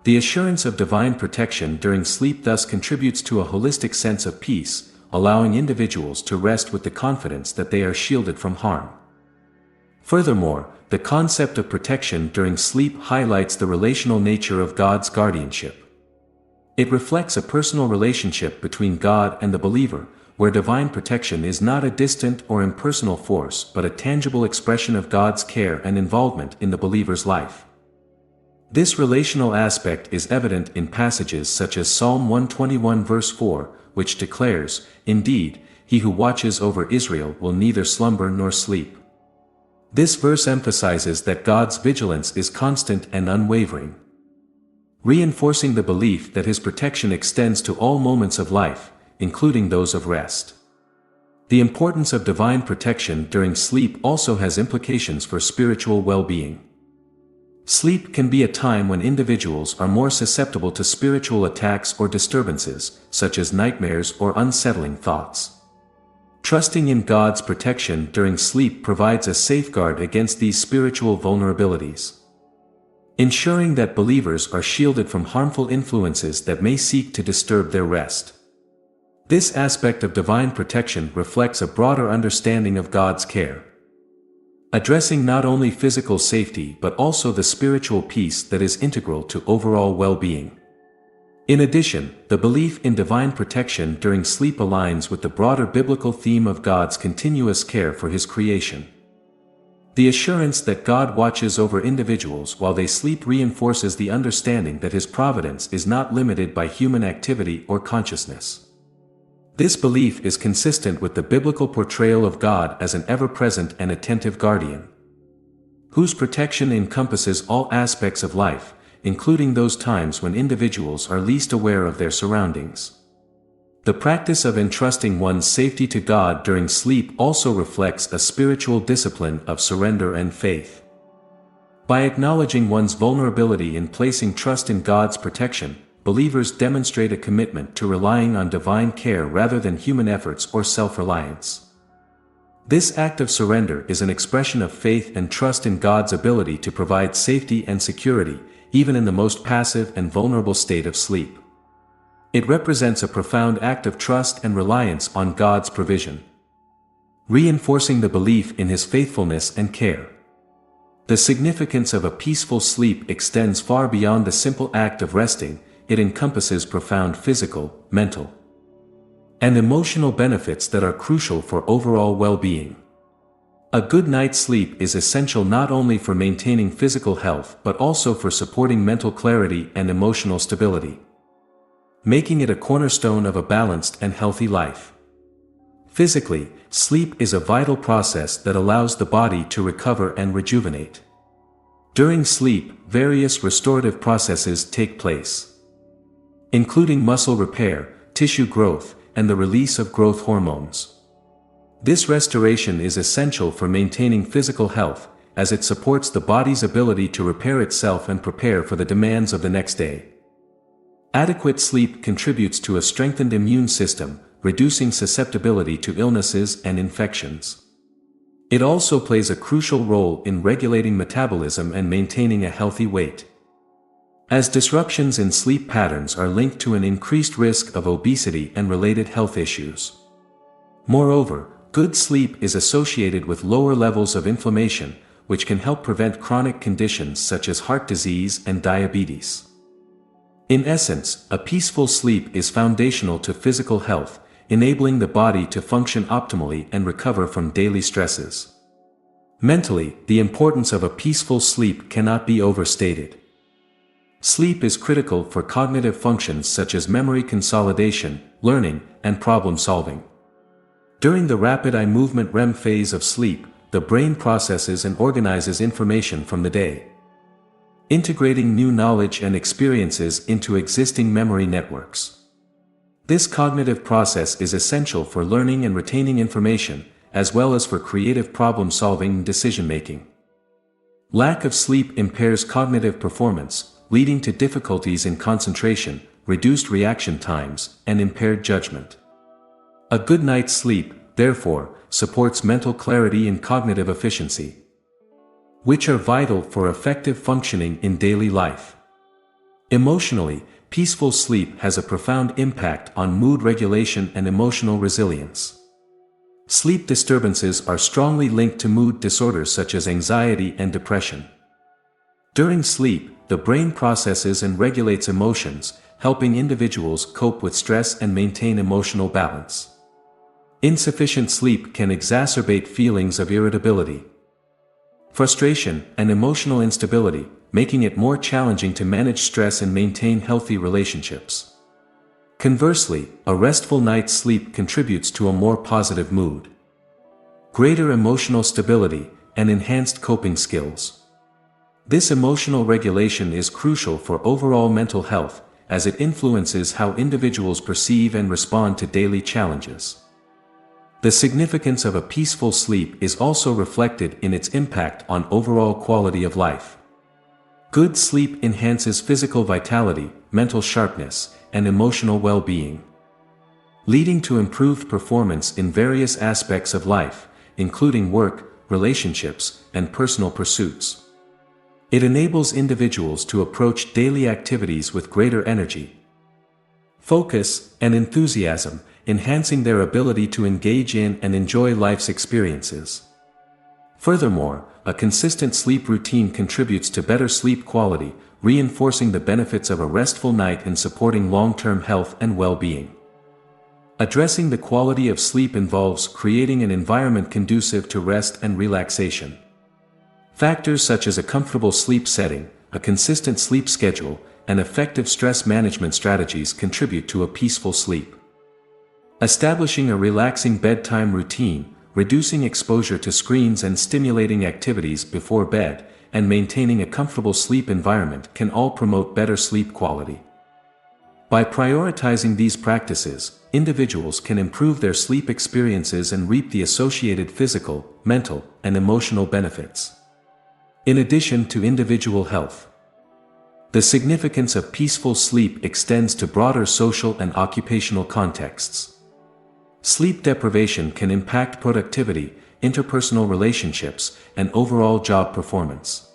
The assurance of divine protection during sleep thus contributes to a holistic sense of peace, allowing individuals to rest with the confidence that they are shielded from harm. Furthermore, the concept of protection during sleep highlights the relational nature of God's guardianship. It reflects a personal relationship between God and the believer, where divine protection is not a distant or impersonal force but a tangible expression of God's care and involvement in the believer's life. This relational aspect is evident in passages such as Psalm 121 verse 4, which declares, "Indeed, he who watches over Israel will neither slumber nor sleep." This verse emphasizes that God's vigilance is constant and unwavering, reinforcing the belief that his protection extends to all moments of life, including those of rest. The importance of divine protection during sleep also has implications for spiritual well-being. Sleep can be a time when individuals are more susceptible to spiritual attacks or disturbances, such as nightmares or unsettling thoughts. Trusting in God's protection during sleep provides a safeguard against these spiritual vulnerabilities, ensuring that believers are shielded from harmful influences that may seek to disturb their rest. This aspect of divine protection reflects a broader understanding of God's care, addressing not only physical safety but also the spiritual peace that is integral to overall well-being. In addition, the belief in divine protection during sleep aligns with the broader biblical theme of God's continuous care for his creation. The assurance that God watches over individuals while they sleep reinforces the understanding that his providence is not limited by human activity or consciousness. This belief is consistent with the biblical portrayal of God as an ever-present and attentive guardian, whose protection encompasses all aspects of life, including those times when individuals are least aware of their surroundings. The practice of entrusting one's safety to God during sleep also reflects a spiritual discipline of surrender and faith. By acknowledging one's vulnerability and placing trust in God's protection, believers demonstrate a commitment to relying on divine care rather than human efforts or self-reliance. This act of surrender is an expression of faith and trust in God's ability to provide safety and security, even in the most passive and vulnerable state of sleep. It represents a profound act of trust and reliance on God's provision, reinforcing the belief in his faithfulness and care. The significance of a peaceful sleep extends far beyond the simple act of resting. It encompasses profound physical, mental, and emotional benefits that are crucial for overall well-being. A good night's sleep is essential not only for maintaining physical health but also for supporting mental clarity and emotional stability, making it a cornerstone of a balanced and healthy life. Physically, sleep is a vital process that allows the body to recover and rejuvenate. During sleep, various restorative processes take place, including muscle repair, tissue growth, and the release of growth hormones. This restoration is essential for maintaining physical health, as it supports the body's ability to repair itself and prepare for the demands of the next day. Adequate sleep contributes to a strengthened immune system, reducing susceptibility to illnesses and infections. It also plays a crucial role in regulating metabolism and maintaining a healthy weight, as disruptions in sleep patterns are linked to an increased risk of obesity and related health issues. Moreover, good sleep is associated with lower levels of inflammation, which can help prevent chronic conditions such as heart disease and diabetes. In essence, a peaceful sleep is foundational to physical health, enabling the body to function optimally and recover from daily stresses. Mentally, the importance of a peaceful sleep cannot be overstated. Sleep is critical for cognitive functions such as memory consolidation, learning, and problem-solving. During the rapid eye movement REM phase of sleep, the brain processes and organizes information from the day, integrating new knowledge and experiences into existing memory networks. This cognitive process is essential for learning and retaining information, as well as for creative problem-solving and decision-making. Lack of sleep impairs cognitive performance, leading to difficulties in concentration, reduced reaction times, and impaired judgment. A good night's sleep, therefore, supports mental clarity and cognitive efficiency, which are vital for effective functioning in daily life. Emotionally, peaceful sleep has a profound impact on mood regulation and emotional resilience. Sleep disturbances are strongly linked to mood disorders such as anxiety and depression. During sleep, the brain processes and regulates emotions, helping individuals cope with stress and maintain emotional balance. Insufficient sleep can exacerbate feelings of irritability, frustration, and emotional instability, making it more challenging to manage stress and maintain healthy relationships. Conversely, a restful night's sleep contributes to a more positive mood, greater emotional stability, and enhanced coping skills. This emotional regulation is crucial for overall mental health, as it influences how individuals perceive and respond to daily challenges. The significance of a peaceful sleep is also reflected in its impact on overall quality of life. Good sleep enhances physical vitality, mental sharpness, and emotional well-being, leading to improved performance in various aspects of life, including work, relationships, and personal pursuits. It enables individuals to approach daily activities with greater energy, focus, and enthusiasm, enhancing their ability to engage in and enjoy life's experiences. Furthermore, a consistent sleep routine contributes to better sleep quality, reinforcing the benefits of a restful night and supporting long-term health and well-being. Addressing the quality of sleep involves creating an environment conducive to rest and relaxation. Factors such as a comfortable sleep setting, a consistent sleep schedule, and effective stress management strategies contribute to a peaceful sleep. Establishing a relaxing bedtime routine, reducing exposure to screens and stimulating activities before bed, and maintaining a comfortable sleep environment can all promote better sleep quality. By prioritizing these practices, individuals can improve their sleep experiences and reap the associated physical, mental, and emotional benefits. In addition to individual health, the significance of peaceful sleep extends to broader social and occupational contexts. Sleep deprivation can impact productivity, interpersonal relationships, and overall job performance.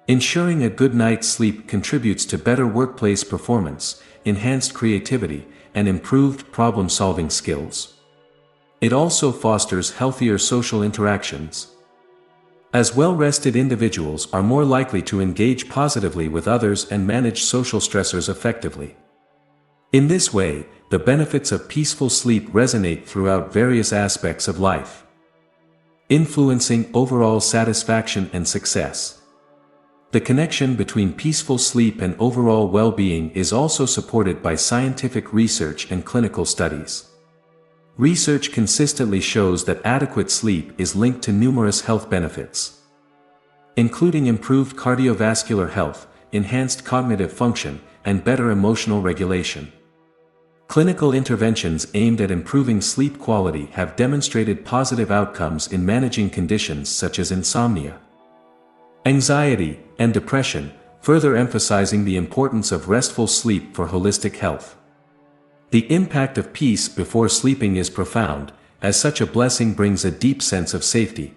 Ensuring a good night's sleep contributes to better workplace performance, enhanced creativity, and improved problem-solving skills. It also fosters healthier social interactions, as well-rested individuals are more likely to engage positively with others and manage social stressors effectively. In this way, the benefits of peaceful sleep resonate throughout various aspects of life, influencing overall satisfaction and success. The connection between peaceful sleep and overall well-being is also supported by scientific research and clinical studies. Research consistently shows that adequate sleep is linked to numerous health benefits, including improved cardiovascular health, enhanced cognitive function, and better emotional regulation. Clinical interventions aimed at improving sleep quality have demonstrated positive outcomes in managing conditions such as insomnia, anxiety, and depression, further emphasizing the importance of restful sleep for holistic health. The impact of peace before sleeping is profound, as such a blessing brings a deep sense of safety,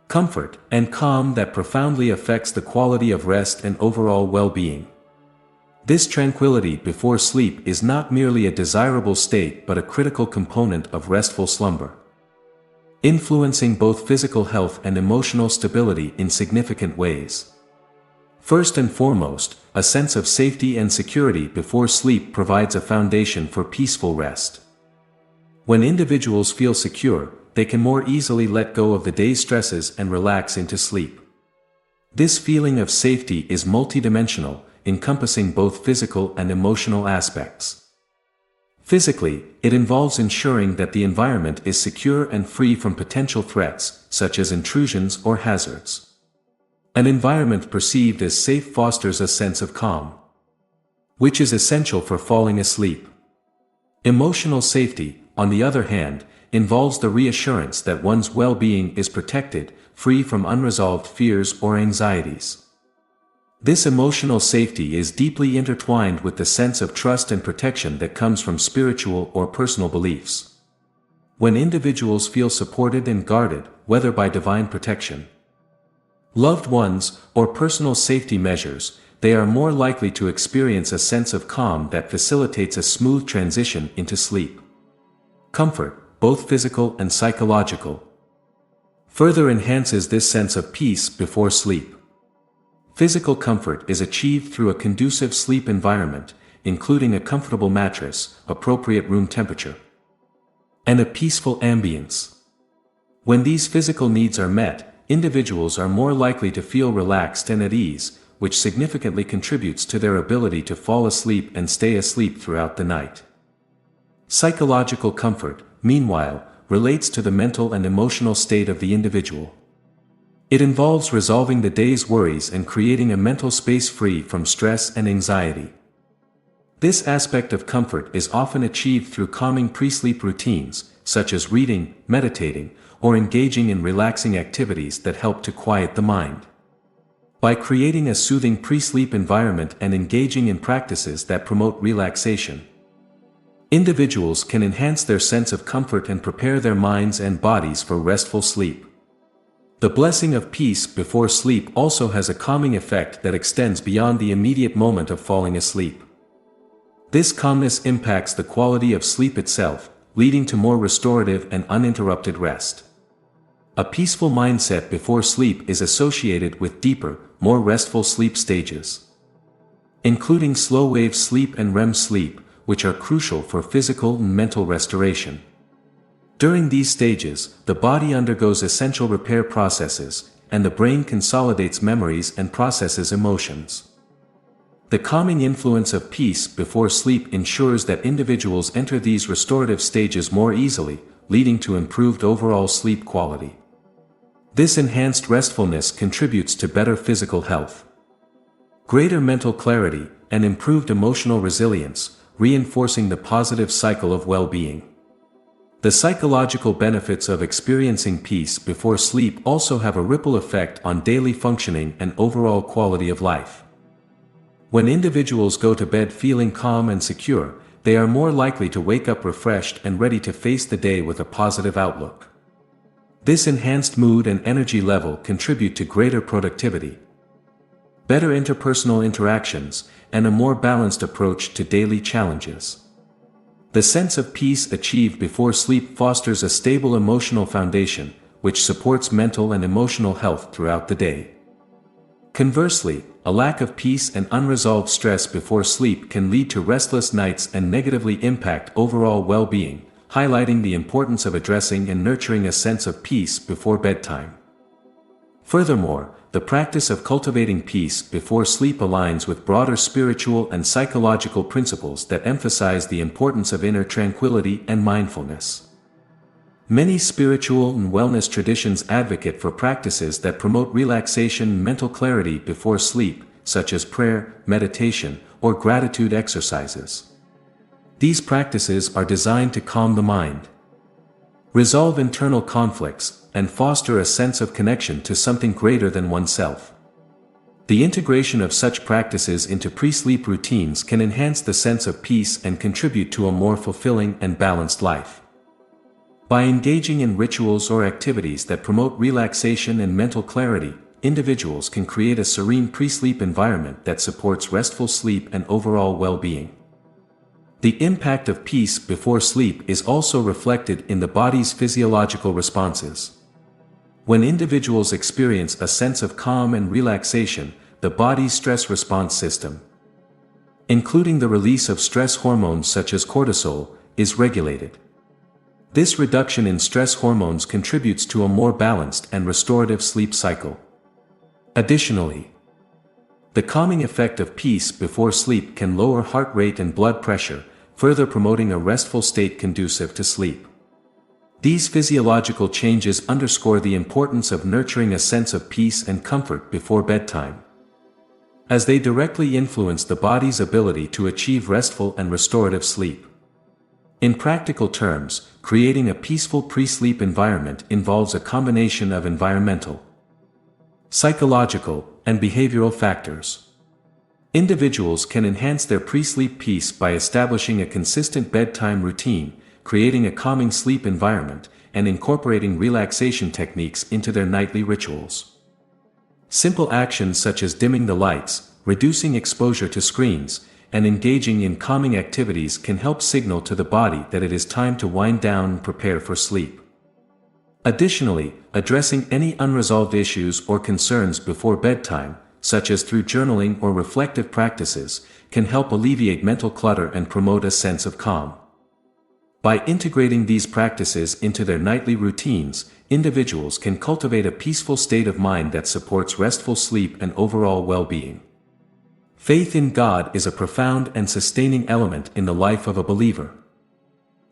comfort, and calm that profoundly affects the quality of rest and overall well-being. This tranquility before sleep is not merely a desirable state but a critical component of restful slumber, influencing both physical health and emotional stability in significant ways. First and foremost, a sense of safety and security before sleep provides a foundation for peaceful rest. When individuals feel secure, they can more easily let go of the day's stresses and relax into sleep. This feeling of safety is multidimensional, encompassing both physical and emotional aspects. Physically, it involves ensuring that the environment is secure and free from potential threats, such as intrusions or hazards. An environment perceived as safe fosters a sense of calm, which is essential for falling asleep. Emotional safety, on the other hand, involves the reassurance that one's well-being is protected, free from unresolved fears or anxieties. This emotional safety is deeply intertwined with the sense of trust and protection that comes from spiritual or personal beliefs. When individuals feel supported and guarded, whether by divine protection, loved ones, or personal safety measures, they are more likely to experience a sense of calm that facilitates a smooth transition into sleep. Comfort, both physical and psychological, further enhances this sense of peace before sleep. Physical comfort is achieved through a conducive sleep environment, including a comfortable mattress, appropriate room temperature, and a peaceful ambience. When these physical needs are met, individuals are more likely to feel relaxed and at ease, which significantly contributes to their ability to fall asleep and stay asleep throughout the night. Psychological comfort, meanwhile, relates to the mental and emotional state of the individual. It involves resolving the day's worries and creating a mental space free from stress and anxiety. This aspect of comfort is often achieved through calming pre-sleep routines, such as reading, meditating, or engaging in relaxing activities that help to quiet the mind. By creating a soothing pre-sleep environment and engaging in practices that promote relaxation, individuals can enhance their sense of comfort and prepare their minds and bodies for restful sleep. The blessing of peace before sleep also has a calming effect that extends beyond the immediate moment of falling asleep. This calmness impacts the quality of sleep itself, leading to more restorative and uninterrupted rest. A peaceful mindset before sleep is associated with deeper, more restful sleep stages, including slow-wave sleep and REM sleep, which are crucial for physical and mental restoration. During these stages, the body undergoes essential repair processes, and the brain consolidates memories and processes emotions. The calming influence of peace before sleep ensures that individuals enter these restorative stages more easily, leading to improved overall sleep quality. This enhanced restfulness contributes to better physical health, greater mental clarity, and improved emotional resilience, reinforcing the positive cycle of well-being. The psychological benefits of experiencing peace before sleep also have a ripple effect on daily functioning and overall quality of life. When individuals go to bed feeling calm and secure, they are more likely to wake up refreshed and ready to face the day with a positive outlook. This enhanced mood and energy level contribute to greater productivity, better interpersonal interactions, and a more balanced approach to daily challenges. The sense of peace achieved before sleep fosters a stable emotional foundation, which supports mental and emotional health throughout the day. Conversely, a lack of peace and unresolved stress before sleep can lead to restless nights and negatively impact overall well-being, highlighting the importance of addressing and nurturing a sense of peace before bedtime. Furthermore, the practice of cultivating peace before sleep aligns with broader spiritual and psychological principles that emphasize the importance of inner tranquility and mindfulness. Many spiritual and wellness traditions advocate for practices that promote relaxation and mental clarity before sleep, such as prayer, meditation, or gratitude exercises. These practices are designed to calm the mind, resolve internal conflicts, and foster a sense of connection to something greater than oneself. The integration of such practices into pre-sleep routines can enhance the sense of peace and contribute to a more fulfilling and balanced life. By engaging in rituals or activities that promote relaxation and mental clarity, individuals can create a serene pre-sleep environment that supports restful sleep and overall well-being. The impact of peace before sleep is also reflected in the body's physiological responses. When individuals experience a sense of calm and relaxation, the body's stress response system, including the release of stress hormones such as cortisol, is regulated. This reduction in stress hormones contributes to a more balanced and restorative sleep cycle. Additionally, the calming effect of peace before sleep can lower heart rate and blood pressure, further promoting a restful state conducive to sleep. These physiological changes underscore the importance of nurturing a sense of peace and comfort before bedtime, as they directly influence the body's ability to achieve restful and restorative sleep. In practical terms, creating a peaceful pre-sleep environment involves a combination of environmental, psychological, and behavioral factors. Individuals can enhance their pre-sleep peace by establishing a consistent bedtime routine, creating a calming sleep environment, and incorporating relaxation techniques into their nightly rituals. Simple actions such as dimming the lights, reducing exposure to screens, and engaging in calming activities can help signal to the body that it is time to wind down and prepare for sleep. Additionally, addressing any unresolved issues or concerns before bedtime, such as through journaling or reflective practices, can help alleviate mental clutter and promote a sense of calm. By integrating these practices into their nightly routines, individuals can cultivate a peaceful state of mind that supports restful sleep and overall well-being. Faith in God is a profound and sustaining element in the life of a believer.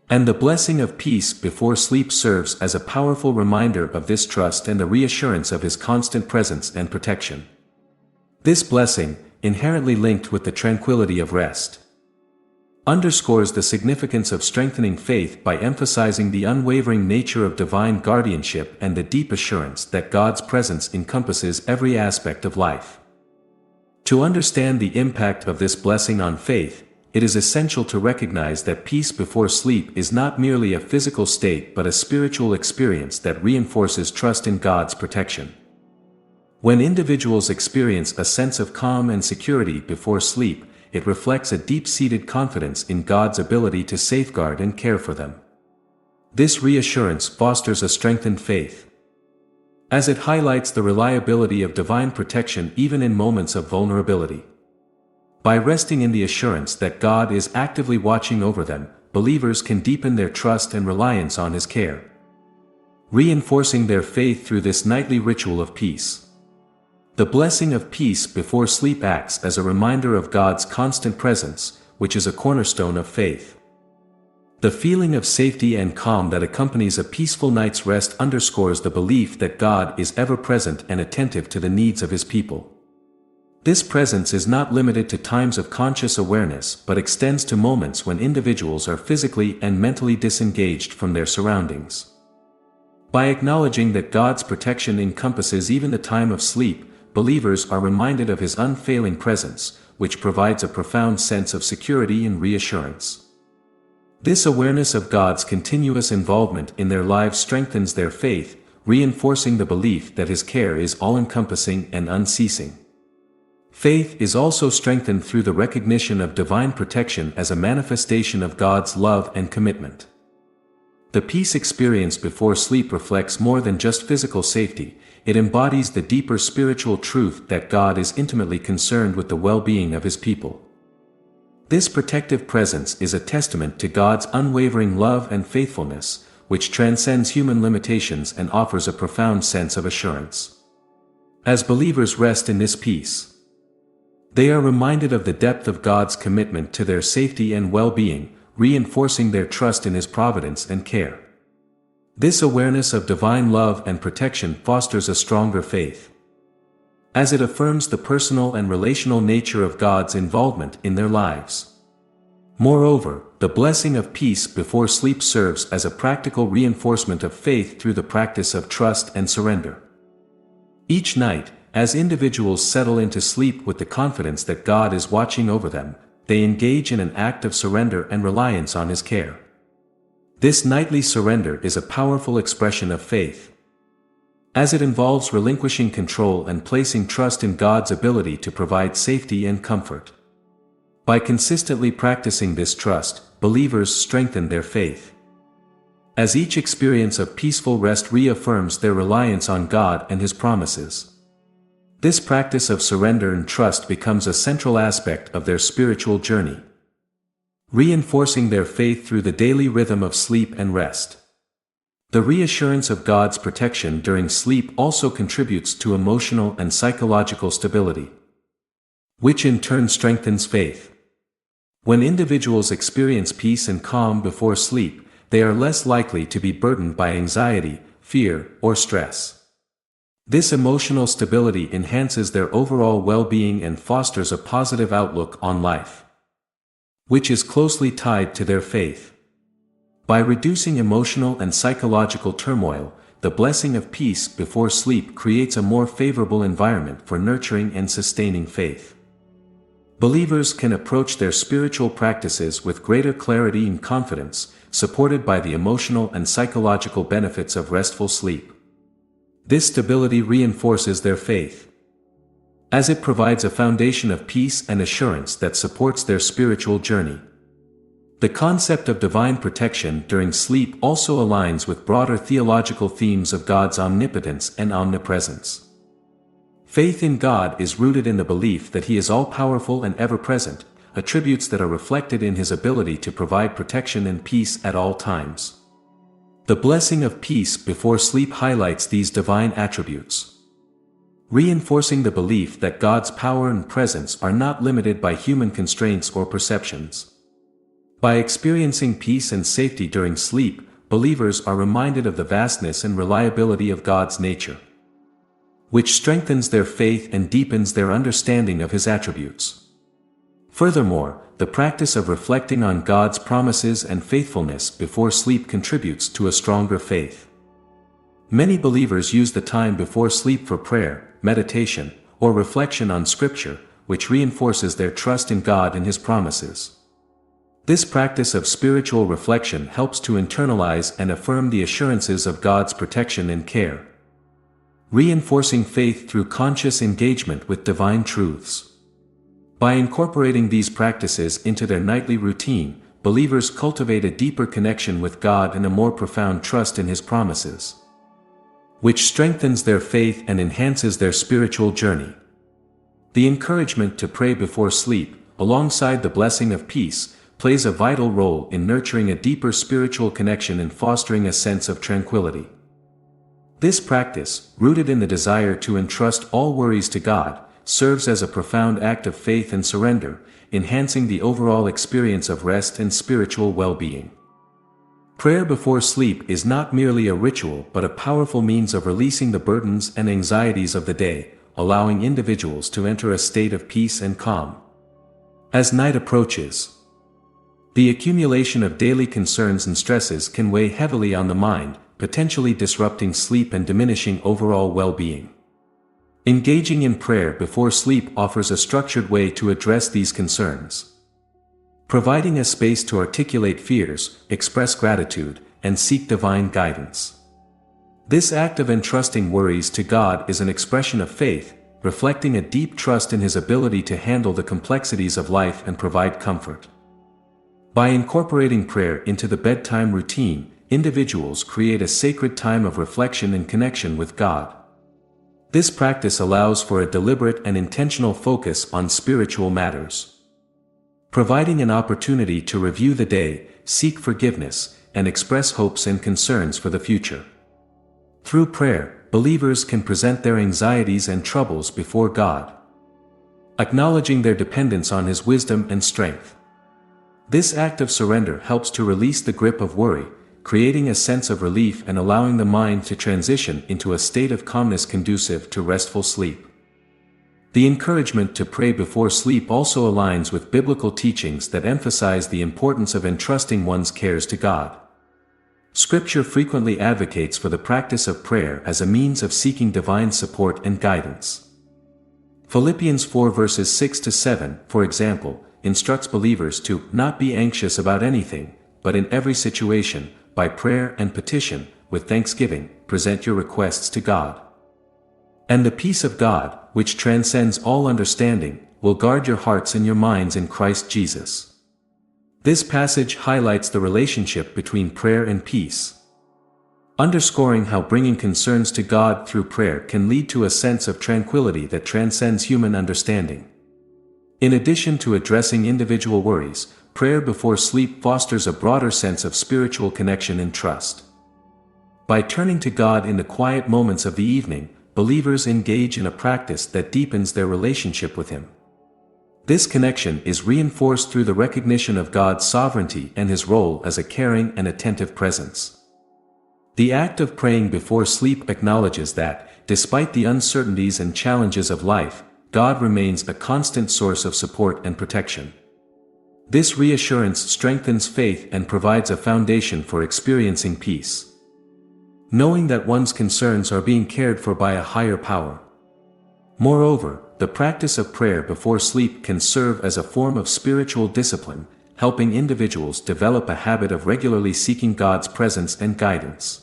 And the blessing of peace before sleep serves as a powerful reminder of this trust and the reassurance of His constant presence and protection. This blessing, inherently linked with the tranquility of rest, underscores the significance of strengthening faith by emphasizing the unwavering nature of divine guardianship and the deep assurance that God's presence encompasses every aspect of life. To understand the impact of this blessing on faith, it is essential to recognize that peace before sleep is not merely a physical state but a spiritual experience that reinforces trust in God's protection. When individuals experience a sense of calm and security before sleep, it reflects a deep-seated confidence in God's ability to safeguard and care for them. This reassurance fosters a strengthened faith, as it highlights the reliability of divine protection even in moments of vulnerability. By resting in the assurance that God is actively watching over them, believers can deepen their trust and reliance on His care, reinforcing their faith through this nightly ritual of peace. The blessing of peace before sleep acts as a reminder of God's constant presence, which is a cornerstone of faith. The feeling of safety and calm that accompanies a peaceful night's rest underscores the belief that God is ever present and attentive to the needs of His people. This presence is not limited to times of conscious awareness but extends to moments when individuals are physically and mentally disengaged from their surroundings. By acknowledging that God's protection encompasses even the time of sleep, believers are reminded of His unfailing presence, which provides a profound sense of security and reassurance. This awareness of God's continuous involvement in their lives strengthens their faith, reinforcing the belief that His care is all-encompassing and unceasing. Faith is also strengthened through the recognition of divine protection as a manifestation of God's love and commitment. The peace experience before sleep reflects more than just physical safety, it embodies the deeper spiritual truth that God is intimately concerned with the well-being of His people. This protective presence is a testament to God's unwavering love and faithfulness, which transcends human limitations and offers a profound sense of assurance. As believers rest in this peace, they are reminded of the depth of God's commitment to their safety and well-being, reinforcing their trust in His providence and care. This awareness of divine love and protection fosters a stronger faith, as it affirms the personal and relational nature of God's involvement in their lives. Moreover, the blessing of peace before sleep serves as a practical reinforcement of faith through the practice of trust and surrender. Each night, as individuals settle into sleep with the confidence that God is watching over them, they engage in an act of surrender and reliance on His care. This nightly surrender is a powerful expression of faith, as it involves relinquishing control and placing trust in God's ability to provide safety and comfort. By consistently practicing this trust, believers strengthen their faith, as each experience of peaceful rest reaffirms their reliance on God and His promises. This practice of surrender and trust becomes a central aspect of their spiritual journey, reinforcing their faith through the daily rhythm of sleep and rest. The reassurance of God's protection during sleep also contributes to emotional and psychological stability, which in turn strengthens faith. When individuals experience peace and calm before sleep, they are less likely to be burdened by anxiety, fear, or stress. This emotional stability enhances their overall well-being and fosters a positive outlook on life, which is closely tied to their faith. By reducing emotional and psychological turmoil, the blessing of peace before sleep creates a more favorable environment for nurturing and sustaining faith. Believers can approach their spiritual practices with greater clarity and confidence, supported by the emotional and psychological benefits of restful sleep. This stability reinforces their faith, as it provides a foundation of peace and assurance that supports their spiritual journey. The concept of divine protection during sleep also aligns with broader theological themes of God's omnipotence and omnipresence. Faith in God is rooted in the belief that He is all-powerful and ever-present, attributes that are reflected in his ability to provide protection and peace at all times. The blessing of peace before sleep highlights these divine attributes, reinforcing the belief that God's power and presence are not limited by human constraints or perceptions. By experiencing peace and safety during sleep, believers are reminded of the vastness and reliability of God's nature, which strengthens their faith and deepens their understanding of his attributes. Furthermore, the practice of reflecting on God's promises and faithfulness before sleep contributes to a stronger faith. Many believers use the time before sleep for prayer, meditation, or reflection on Scripture, which reinforces their trust in God and his promises. This practice of spiritual reflection helps to internalize and affirm the assurances of God's protection and care, reinforcing faith through conscious engagement with divine truths. By incorporating these practices into their nightly routine, believers cultivate a deeper connection with God and a more profound trust in his promises, which strengthens their faith and enhances their spiritual journey. The encouragement to pray before sleep, alongside the blessing of peace, plays a vital role in nurturing a deeper spiritual connection and fostering a sense of tranquility. This practice, rooted in the desire to entrust all worries to God, serves as a profound act of faith and surrender, enhancing the overall experience of rest and spiritual well-being. Prayer before sleep is not merely a ritual but a powerful means of releasing the burdens and anxieties of the day, allowing individuals to enter a state of peace and calm. As night approaches, the accumulation of daily concerns and stresses can weigh heavily on the mind, potentially disrupting sleep and diminishing overall well-being. Engaging in prayer before sleep offers a structured way to address these concerns, providing a space to articulate fears, express gratitude, and seek divine guidance. This act of entrusting worries to God is an expression of faith, reflecting a deep trust in his ability to handle the complexities of life and provide comfort. By incorporating prayer into the bedtime routine, individuals create a sacred time of reflection and connection with God. This practice allows for a deliberate and intentional focus on spiritual matters, providing an opportunity to review the day, seek forgiveness, and express hopes and concerns for the future. Through prayer, believers can present their anxieties and troubles before God, acknowledging their dependence on his wisdom and strength. This act of surrender helps to release the grip of worry, creating a sense of relief and allowing the mind to transition into a state of calmness conducive to restful sleep. The encouragement to pray before sleep also aligns with biblical teachings that emphasize the importance of entrusting one's cares to God. Scripture frequently advocates for the practice of prayer as a means of seeking divine support and guidance. Philippians 4 verses 6-7, for example, instructs believers to not be anxious about anything, but in every situation, by prayer and petition, with thanksgiving, present your requests to God. And the peace of God, which transcends all understanding, will guard your hearts and your minds in Christ Jesus. This passage highlights the relationship between prayer and peace, underscoring how bringing concerns to God through prayer can lead to a sense of tranquility that transcends human understanding. In addition to addressing individual worries, prayer before sleep fosters a broader sense of spiritual connection and trust. By turning to God in the quiet moments of the evening, believers engage in a practice that deepens their relationship with him. This connection is reinforced through the recognition of God's sovereignty and his role as a caring and attentive presence. The act of praying before sleep acknowledges that, despite the uncertainties and challenges of life, God remains a constant source of support and protection. This reassurance strengthens faith and provides a foundation for experiencing peace, knowing that one's concerns are being cared for by a higher power. Moreover, the practice of prayer before sleep can serve as a form of spiritual discipline, helping individuals develop a habit of regularly seeking God's presence and guidance.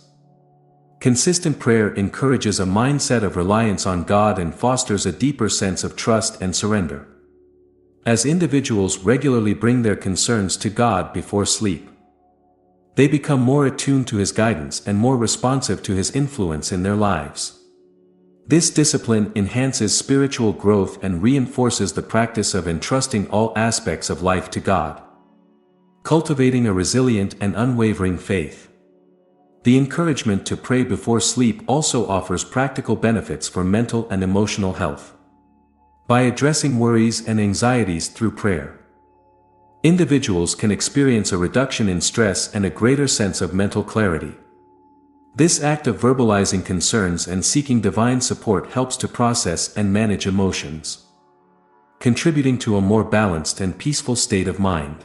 Consistent prayer encourages a mindset of reliance on God and fosters a deeper sense of trust and surrender. As individuals regularly bring their concerns to God before sleep, they become more attuned to his guidance and more responsive to his influence in their lives. This discipline enhances spiritual growth and reinforces the practice of entrusting all aspects of life to God, cultivating a resilient and unwavering faith. The encouragement to pray before sleep also offers practical benefits for mental and emotional health. By addressing worries and anxieties through prayer, individuals can experience a reduction in stress and a greater sense of mental clarity. This act of verbalizing concerns and seeking divine support helps to process and manage emotions, contributing to a more balanced and peaceful state of mind.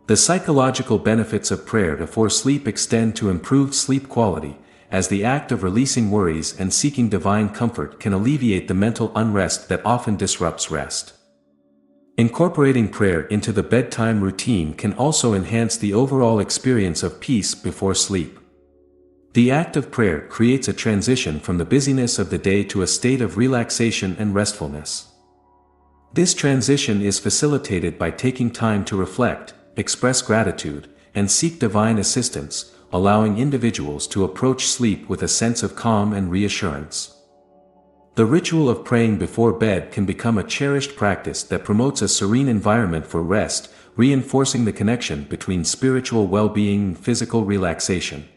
The psychological benefits of prayer before sleep extend to improved sleep quality, as the act of releasing worries and seeking divine comfort can alleviate the mental unrest that often disrupts rest. Incorporating prayer into the bedtime routine can also enhance the overall experience of peace before sleep. The act of prayer creates a transition from the busyness of the day to a state of relaxation and restfulness. This transition is facilitated by taking time to reflect, express gratitude, and seek divine assistance, allowing individuals to approach sleep with a sense of calm and reassurance. The ritual of praying before bed can become a cherished practice that promotes a serene environment for rest, reinforcing the connection between spiritual well-being and physical relaxation.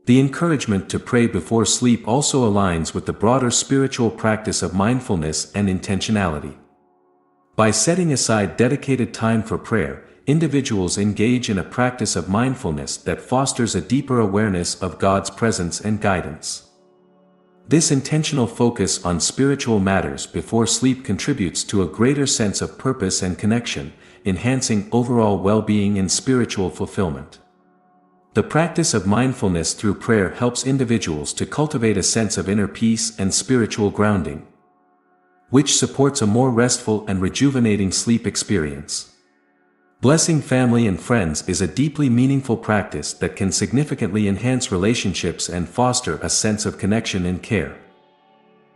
The encouragement to pray before sleep also aligns with the broader spiritual practice of mindfulness and intentionality. By setting aside dedicated time for prayer, individuals engage in a practice of mindfulness that fosters a deeper awareness of God's presence and guidance. This intentional focus on spiritual matters before sleep contributes to a greater sense of purpose and connection, enhancing overall well-being and spiritual fulfillment. The practice of mindfulness through prayer helps individuals to cultivate a sense of inner peace and spiritual grounding, which supports a more restful and rejuvenating sleep experience. Blessing family and friends is a deeply meaningful practice that can significantly enhance relationships and foster a sense of connection and care.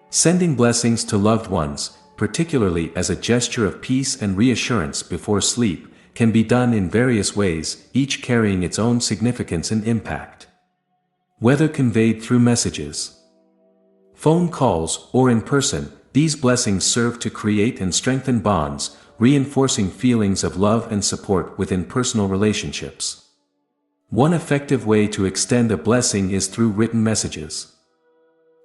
Sending blessings to loved ones, particularly as a gesture of peace and reassurance before sleep, can be done in various ways, each carrying its own significance and impact. Whether conveyed through messages, phone calls, or in person, these blessings serve to create and strengthen bonds, reinforcing feelings of love and support within personal relationships. One effective way to extend a blessing is through written messages,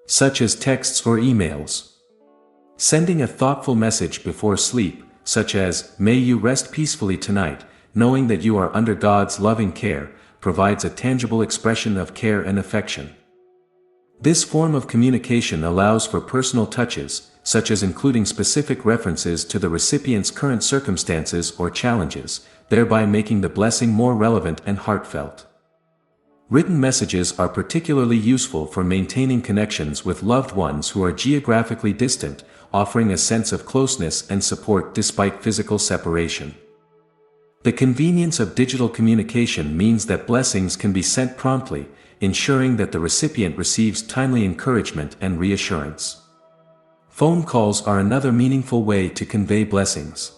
such as texts or emails. Sending a thoughtful message before sleep, such as, "May you rest peacefully tonight, knowing that you are under God's loving care," provides a tangible expression of care and affection. This form of communication allows for personal touches, such as including specific references to the recipient's current circumstances or challenges, thereby making the blessing more relevant and heartfelt. Written messages are particularly useful for maintaining connections with loved ones who are geographically distant, offering a sense of closeness and support despite physical separation. The convenience of digital communication means that blessings can be sent promptly, ensuring that the recipient receives timely encouragement and reassurance. Phone calls are another meaningful way to convey blessings,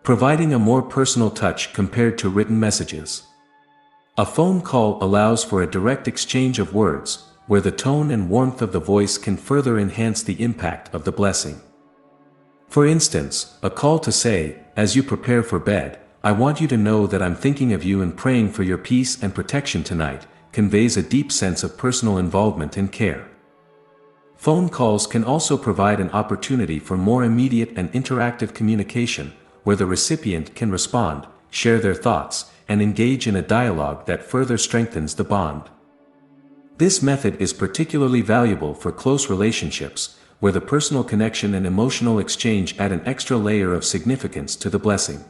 providing a more personal touch compared to written messages. A phone call allows for a direct exchange of words, where the tone and warmth of the voice can further enhance the impact of the blessing. For instance, a call to say, "As you prepare for bed, I want you to know that I'm thinking of you and praying for your peace and protection tonight," conveys a deep sense of personal involvement and care. Phone calls can also provide an opportunity for more immediate and interactive communication, where the recipient can respond, share their thoughts, and engage in a dialogue that further strengthens the bond. This method is particularly valuable for close relationships, where the personal connection and emotional exchange add an extra layer of significance to the blessing.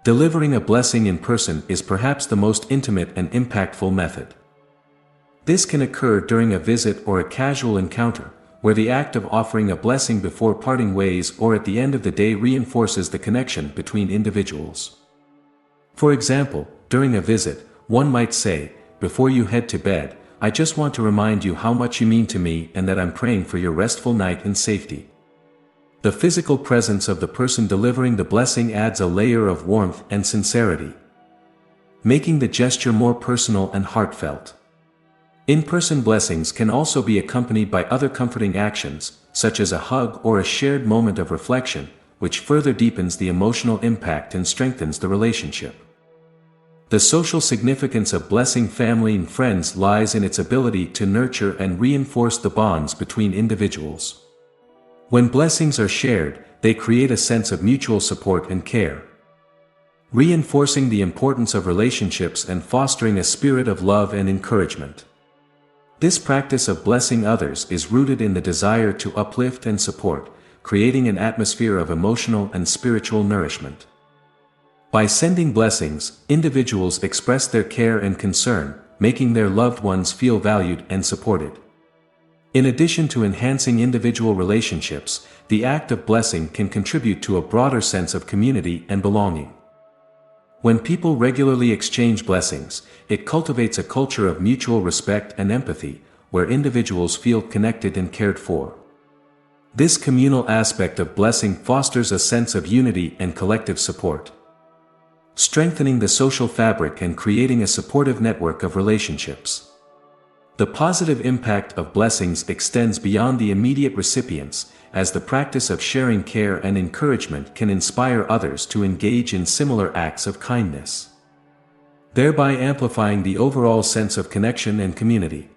Delivering a blessing in person is perhaps the most intimate and impactful method. This can occur during a visit or a casual encounter, where the act of offering a blessing before parting ways or at the end of the day reinforces the connection between individuals. For example, during a visit, one might say, "Before you head to bed, I just want to remind you how much you mean to me and that I'm praying for your restful night and safety." The physical presence of the person delivering the blessing adds a layer of warmth and sincerity, making the gesture more personal and heartfelt. In-person blessings can also be accompanied by other comforting actions, such as a hug or a shared moment of reflection, which further deepens the emotional impact and strengthens the relationship. The social significance of blessing family and friends lies in its ability to nurture and reinforce the bonds between individuals. When blessings are shared, they create a sense of mutual support and care, reinforcing the importance of relationships and fostering a spirit of love and encouragement. This practice of blessing others is rooted in the desire to uplift and support, creating an atmosphere of emotional and spiritual nourishment. By sending blessings, individuals express their care and concern, making their loved ones feel valued and supported. In addition to enhancing individual relationships, the act of blessing can contribute to a broader sense of community and belonging. When people regularly exchange blessings, it cultivates a culture of mutual respect and empathy, where individuals feel connected and cared for. This communal aspect of blessing fosters a sense of unity and collective support, strengthening the social fabric and creating a supportive network of relationships. The positive impact of blessings extends beyond the immediate recipients, as the practice of sharing care and encouragement can inspire others to engage in similar acts of kindness, thereby amplifying the overall sense of connection and community.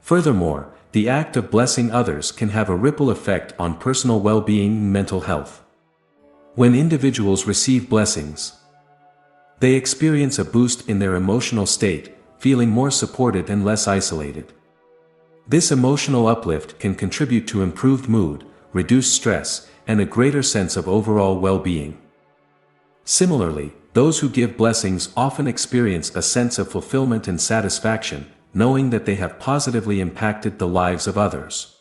Furthermore, the act of blessing others can have a ripple effect on personal well-being and mental health. When individuals receive blessings, they experience a boost in their emotional state, feeling more supported and less isolated. This emotional uplift can contribute to improved mood, reduced stress, and a greater sense of overall well-being. Similarly, those who give blessings often experience a sense of fulfillment and satisfaction, knowing that they have positively impacted the lives of others.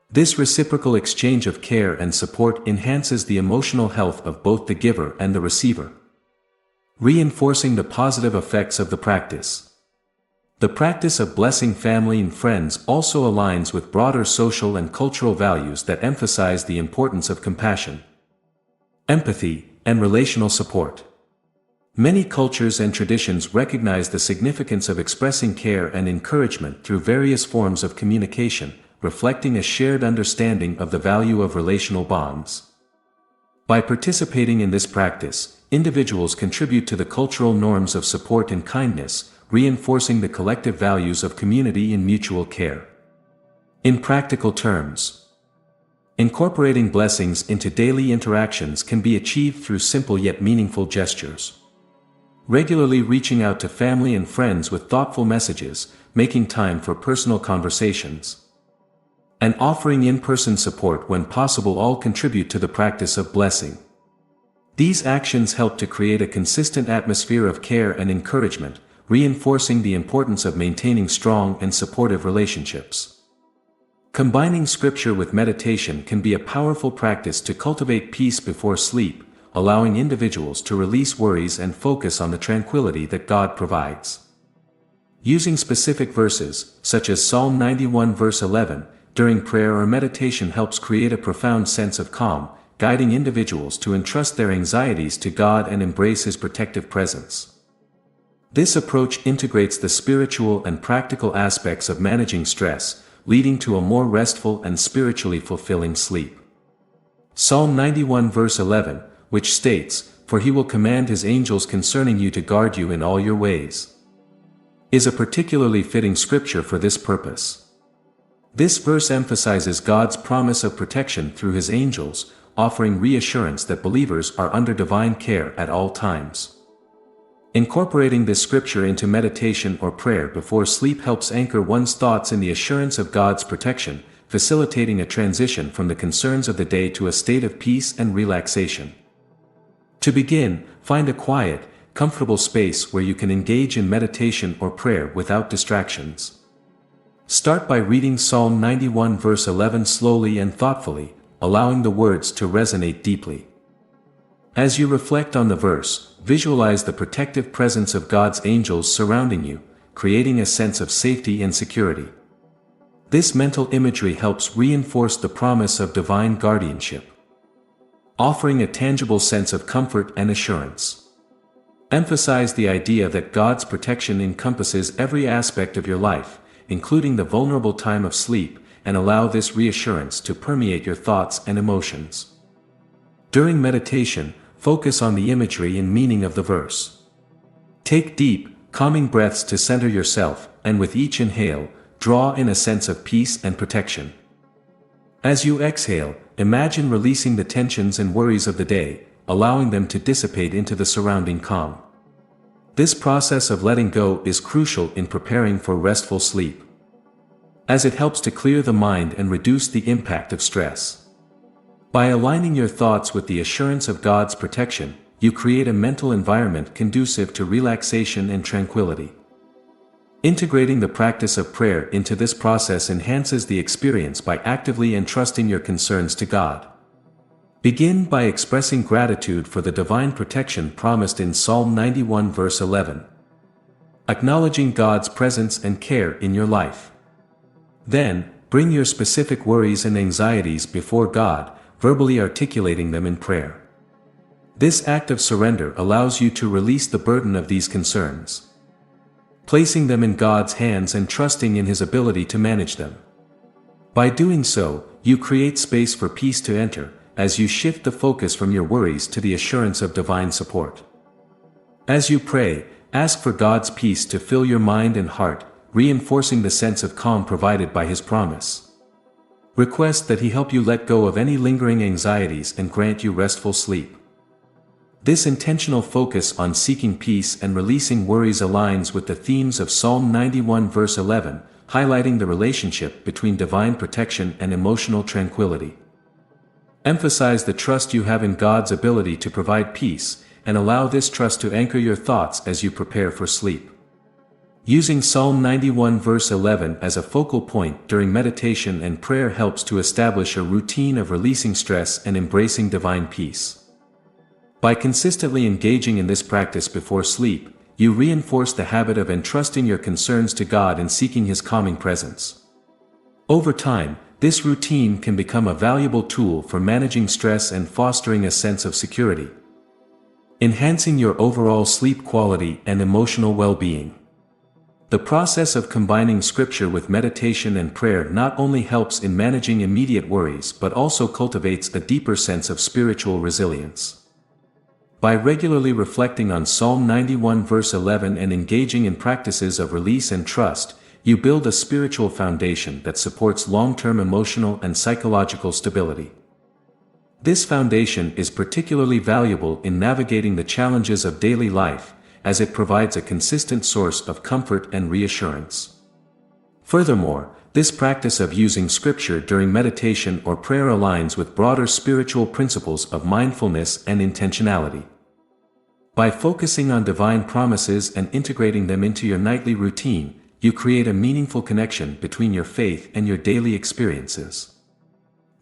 This reciprocal exchange of care and support enhances the emotional health of both the giver and the receiver, reinforcing the positive effects of the practice. The practice of blessing family and friends also aligns with broader social and cultural values that emphasize the importance of compassion, empathy, and relational support. Many cultures and traditions recognize the significance of expressing care and encouragement through various forms of communication, reflecting a shared understanding of the value of relational bonds. By participating in this practice, individuals contribute to the cultural norms of support and kindness, reinforcing the collective values of community and mutual care. In practical terms, incorporating blessings into daily interactions can be achieved through simple yet meaningful gestures. Regularly reaching out to family and friends with thoughtful messages, making time for personal conversations, and offering in-person support when possible all contribute to the practice of blessing. These actions help to create a consistent atmosphere of care and encouragement, reinforcing the importance of maintaining strong and supportive relationships. Combining scripture with meditation can be a powerful practice to cultivate peace before sleep, allowing individuals to release worries and focus on the tranquility that God provides. Using specific verses, such as Psalm 91 verse 11, during prayer or meditation helps create a profound sense of calm, guiding individuals to entrust their anxieties to God and embrace His protective presence. This approach integrates the spiritual and practical aspects of managing stress, leading to a more restful and spiritually fulfilling sleep. Psalm 91 verse 11, which states, "For He will command His angels concerning you to guard you in all your ways," is a particularly fitting scripture for this purpose. This verse emphasizes God's promise of protection through His angels, offering reassurance that believers are under divine care at all times. Incorporating this scripture into meditation or prayer before sleep helps anchor one's thoughts in the assurance of God's protection, facilitating a transition from the concerns of the day to a state of peace and relaxation. To begin, find a quiet, comfortable space where you can engage in meditation or prayer without distractions. Start by reading Psalm 91 verse 11 slowly and thoughtfully, allowing the words to resonate deeply. As you reflect on the verse, visualize the protective presence of God's angels surrounding you, creating a sense of safety and security. This mental imagery helps reinforce the promise of divine guardianship, offering a tangible sense of comfort and assurance. Emphasize the idea that God's protection encompasses every aspect of your life, including the vulnerable time of sleep, and allow this reassurance to permeate your thoughts and emotions. During meditation, focus on the imagery and meaning of the verse. Take deep, calming breaths to center yourself, and with each inhale, draw in a sense of peace and protection. As you exhale, imagine releasing the tensions and worries of the day, allowing them to dissipate into the surrounding calm. This process of letting go is crucial in preparing for restful sleep, as it helps to clear the mind and reduce the impact of stress. By aligning your thoughts with the assurance of God's protection, you create a mental environment conducive to relaxation and tranquility. Integrating the practice of prayer into this process enhances the experience by actively entrusting your concerns to God. Begin by expressing gratitude for the divine protection promised in Psalm 91 verse 11. Acknowledging God's presence and care in your life. Then, bring your specific worries and anxieties before God, verbally articulating them in prayer. This act of surrender allows you to release the burden of these concerns, placing them in God's hands and trusting in His ability to manage them. By doing so, you create space for peace to enter, as you shift the focus from your worries to the assurance of divine support. As you pray, ask for God's peace to fill your mind and heart, reinforcing the sense of calm provided by His promise. Request that He help you let go of any lingering anxieties and grant you restful sleep. This intentional focus on seeking peace and releasing worries aligns with the themes of Psalm 91 verse 11, highlighting the relationship between divine protection and emotional tranquility. Emphasize the trust you have in God's ability to provide peace, and allow this trust to anchor your thoughts as you prepare for sleep. Using Psalm 91 verse 11 as a focal point during meditation and prayer helps to establish a routine of releasing stress and embracing divine peace. By consistently engaging in this practice before sleep, you reinforce the habit of entrusting your concerns to God and seeking His calming presence. Over time, this routine can become a valuable tool for managing stress and fostering a sense of security, enhancing your overall sleep quality and emotional well-being. The process of combining scripture with meditation and prayer not only helps in managing immediate worries but also cultivates a deeper sense of spiritual resilience. By regularly reflecting on Psalm 91 verse 11 and engaging in practices of release and trust, you build a spiritual foundation that supports long-term emotional and psychological stability. This foundation is particularly valuable in navigating the challenges of daily life, as it provides a consistent source of comfort and reassurance. Furthermore, this practice of using scripture during meditation or prayer aligns with broader spiritual principles of mindfulness and intentionality. By focusing on divine promises and integrating them into your nightly routine, you create a meaningful connection between your faith and your daily experiences.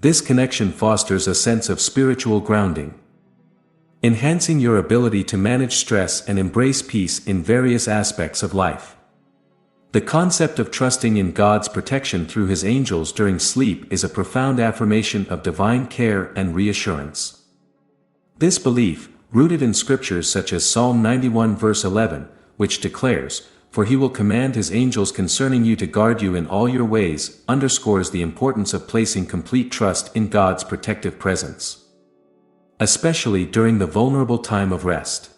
This connection fosters a sense of spiritual grounding, enhancing your ability to manage stress and embrace peace in various aspects of life. The concept of trusting in God's protection through His angels during sleep is a profound affirmation of divine care and reassurance. This belief, rooted in scriptures such as Psalm 91 verse 11, which declares, "For He will command His angels concerning you to guard you in all your ways," underscores the importance of placing complete trust in God's protective presence, especially during the vulnerable time of rest.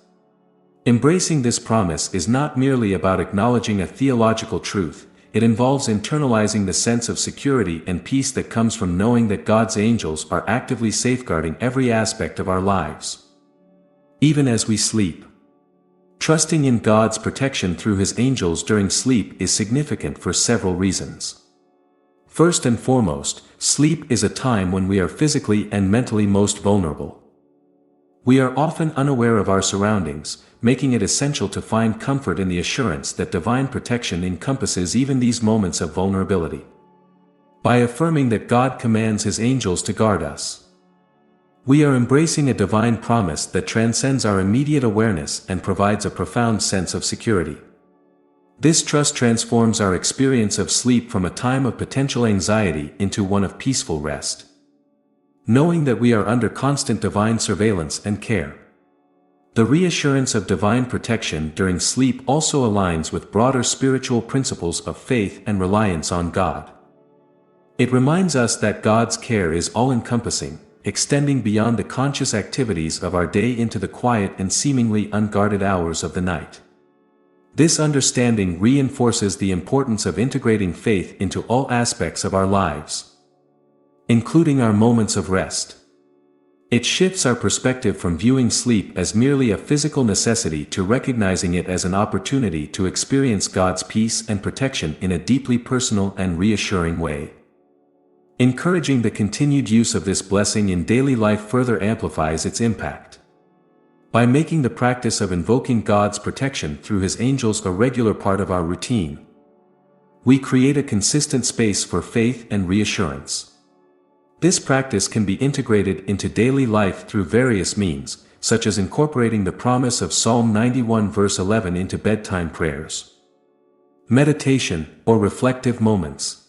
Embracing this promise is not merely about acknowledging a theological truth, it involves internalizing the sense of security and peace that comes from knowing that God's angels are actively safeguarding every aspect of our lives, even as we sleep. Trusting in God's protection through His angels during sleep is significant for several reasons. First and foremost, sleep is a time when we are physically and mentally most vulnerable. We are often unaware of our surroundings, making it essential to find comfort in the assurance that divine protection encompasses even these moments of vulnerability. By affirming that God commands His angels to guard us, we are embracing a divine promise that transcends our immediate awareness and provides a profound sense of security. This trust transforms our experience of sleep from a time of potential anxiety into one of peaceful rest, knowing that we are under constant divine surveillance and care. The reassurance of divine protection during sleep also aligns with broader spiritual principles of faith and reliance on God. It reminds us that God's care is all-encompassing, extending beyond the conscious activities of our day into the quiet and seemingly unguarded hours of the night. This understanding reinforces the importance of integrating faith into all aspects of our lives, including our moments of rest. It shifts our perspective from viewing sleep as merely a physical necessity to recognizing it as an opportunity to experience God's peace and protection in a deeply personal and reassuring way. Encouraging the continued use of this blessing in daily life further amplifies its impact. By making the practice of invoking God's protection through His angels a regular part of our routine, we create a consistent space for faith and reassurance. This practice can be integrated into daily life through various means, such as incorporating the promise of Psalm 91 verse 11 into bedtime prayers, meditation, or reflective moments.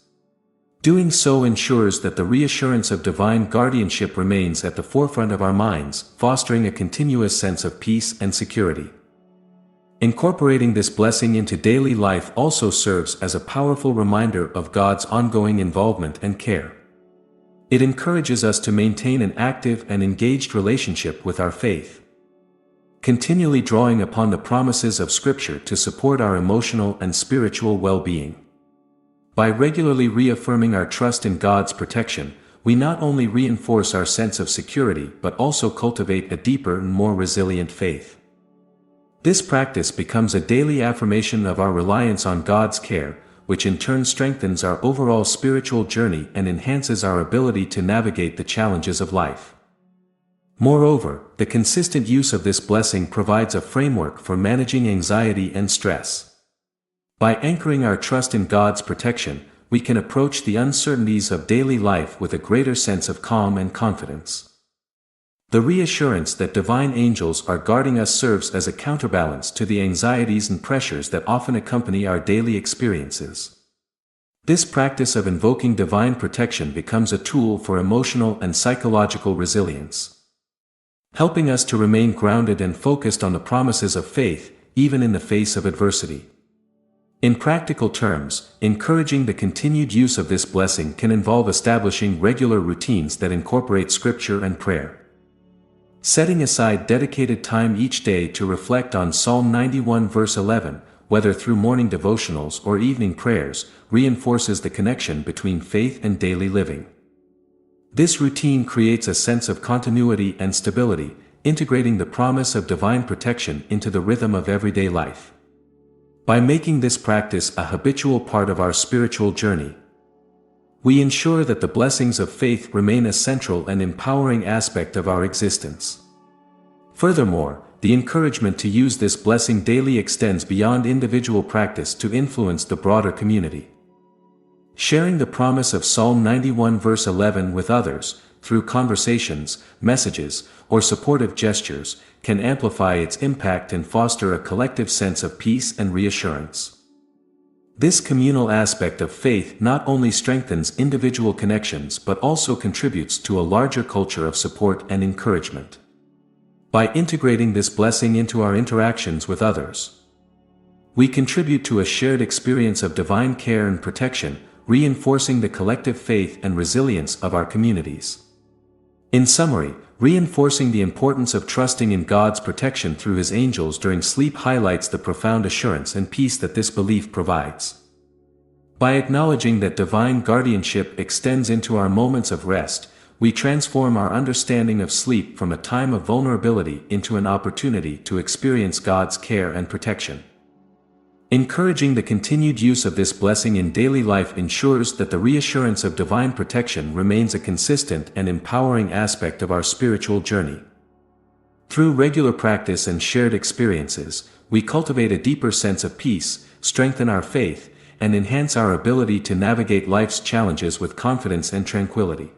Doing so ensures that the reassurance of divine guardianship remains at the forefront of our minds, fostering a continuous sense of peace and security. Incorporating this blessing into daily life also serves as a powerful reminder of God's ongoing involvement and care. It encourages us to maintain an active and engaged relationship with our faith, continually drawing upon the promises of Scripture to support our emotional and spiritual well-being. By regularly reaffirming our trust in God's protection, we not only reinforce our sense of security but also cultivate a deeper and more resilient faith. This practice becomes a daily affirmation of our reliance on God's care, which in turn strengthens our overall spiritual journey and enhances our ability to navigate the challenges of life. Moreover, the consistent use of this blessing provides a framework for managing anxiety and stress. By anchoring our trust in God's protection, we can approach the uncertainties of daily life with a greater sense of calm and confidence. The reassurance that divine angels are guarding us serves as a counterbalance to the anxieties and pressures that often accompany our daily experiences. This practice of invoking divine protection becomes a tool for emotional and psychological resilience, helping us to remain grounded and focused on the promises of faith, even in the face of adversity. In practical terms, encouraging the continued use of this blessing can involve establishing regular routines that incorporate Scripture and prayer. Setting aside dedicated time each day to reflect on Psalm 91 verse 11, whether through morning devotionals or evening prayers, reinforces the connection between faith and daily living. This routine creates a sense of continuity and stability, integrating the promise of divine protection into the rhythm of everyday life. By making this practice a habitual part of our spiritual journey, we ensure that the blessings of faith remain a central and empowering aspect of our existence. Furthermore, the encouragement to use this blessing daily extends beyond individual practice to influence the broader community. Sharing the promise of Psalm 91 verse 11 with others, through conversations, messages, or supportive gestures, can amplify its impact and foster a collective sense of peace and reassurance. This communal aspect of faith not only strengthens individual connections but also contributes to a larger culture of support and encouragement. By integrating this blessing into our interactions with others, we contribute to a shared experience of divine care and protection, reinforcing the collective faith and resilience of our communities. In summary, reinforcing the importance of trusting in God's protection through His angels during sleep highlights the profound assurance and peace that this belief provides. By acknowledging that divine guardianship extends into our moments of rest, we transform our understanding of sleep from a time of vulnerability into an opportunity to experience God's care and protection. Encouraging the continued use of this blessing in daily life ensures that the reassurance of divine protection remains a consistent and empowering aspect of our spiritual journey. Through regular practice and shared experiences, we cultivate a deeper sense of peace, strengthen our faith, and enhance our ability to navigate life's challenges with confidence and tranquility.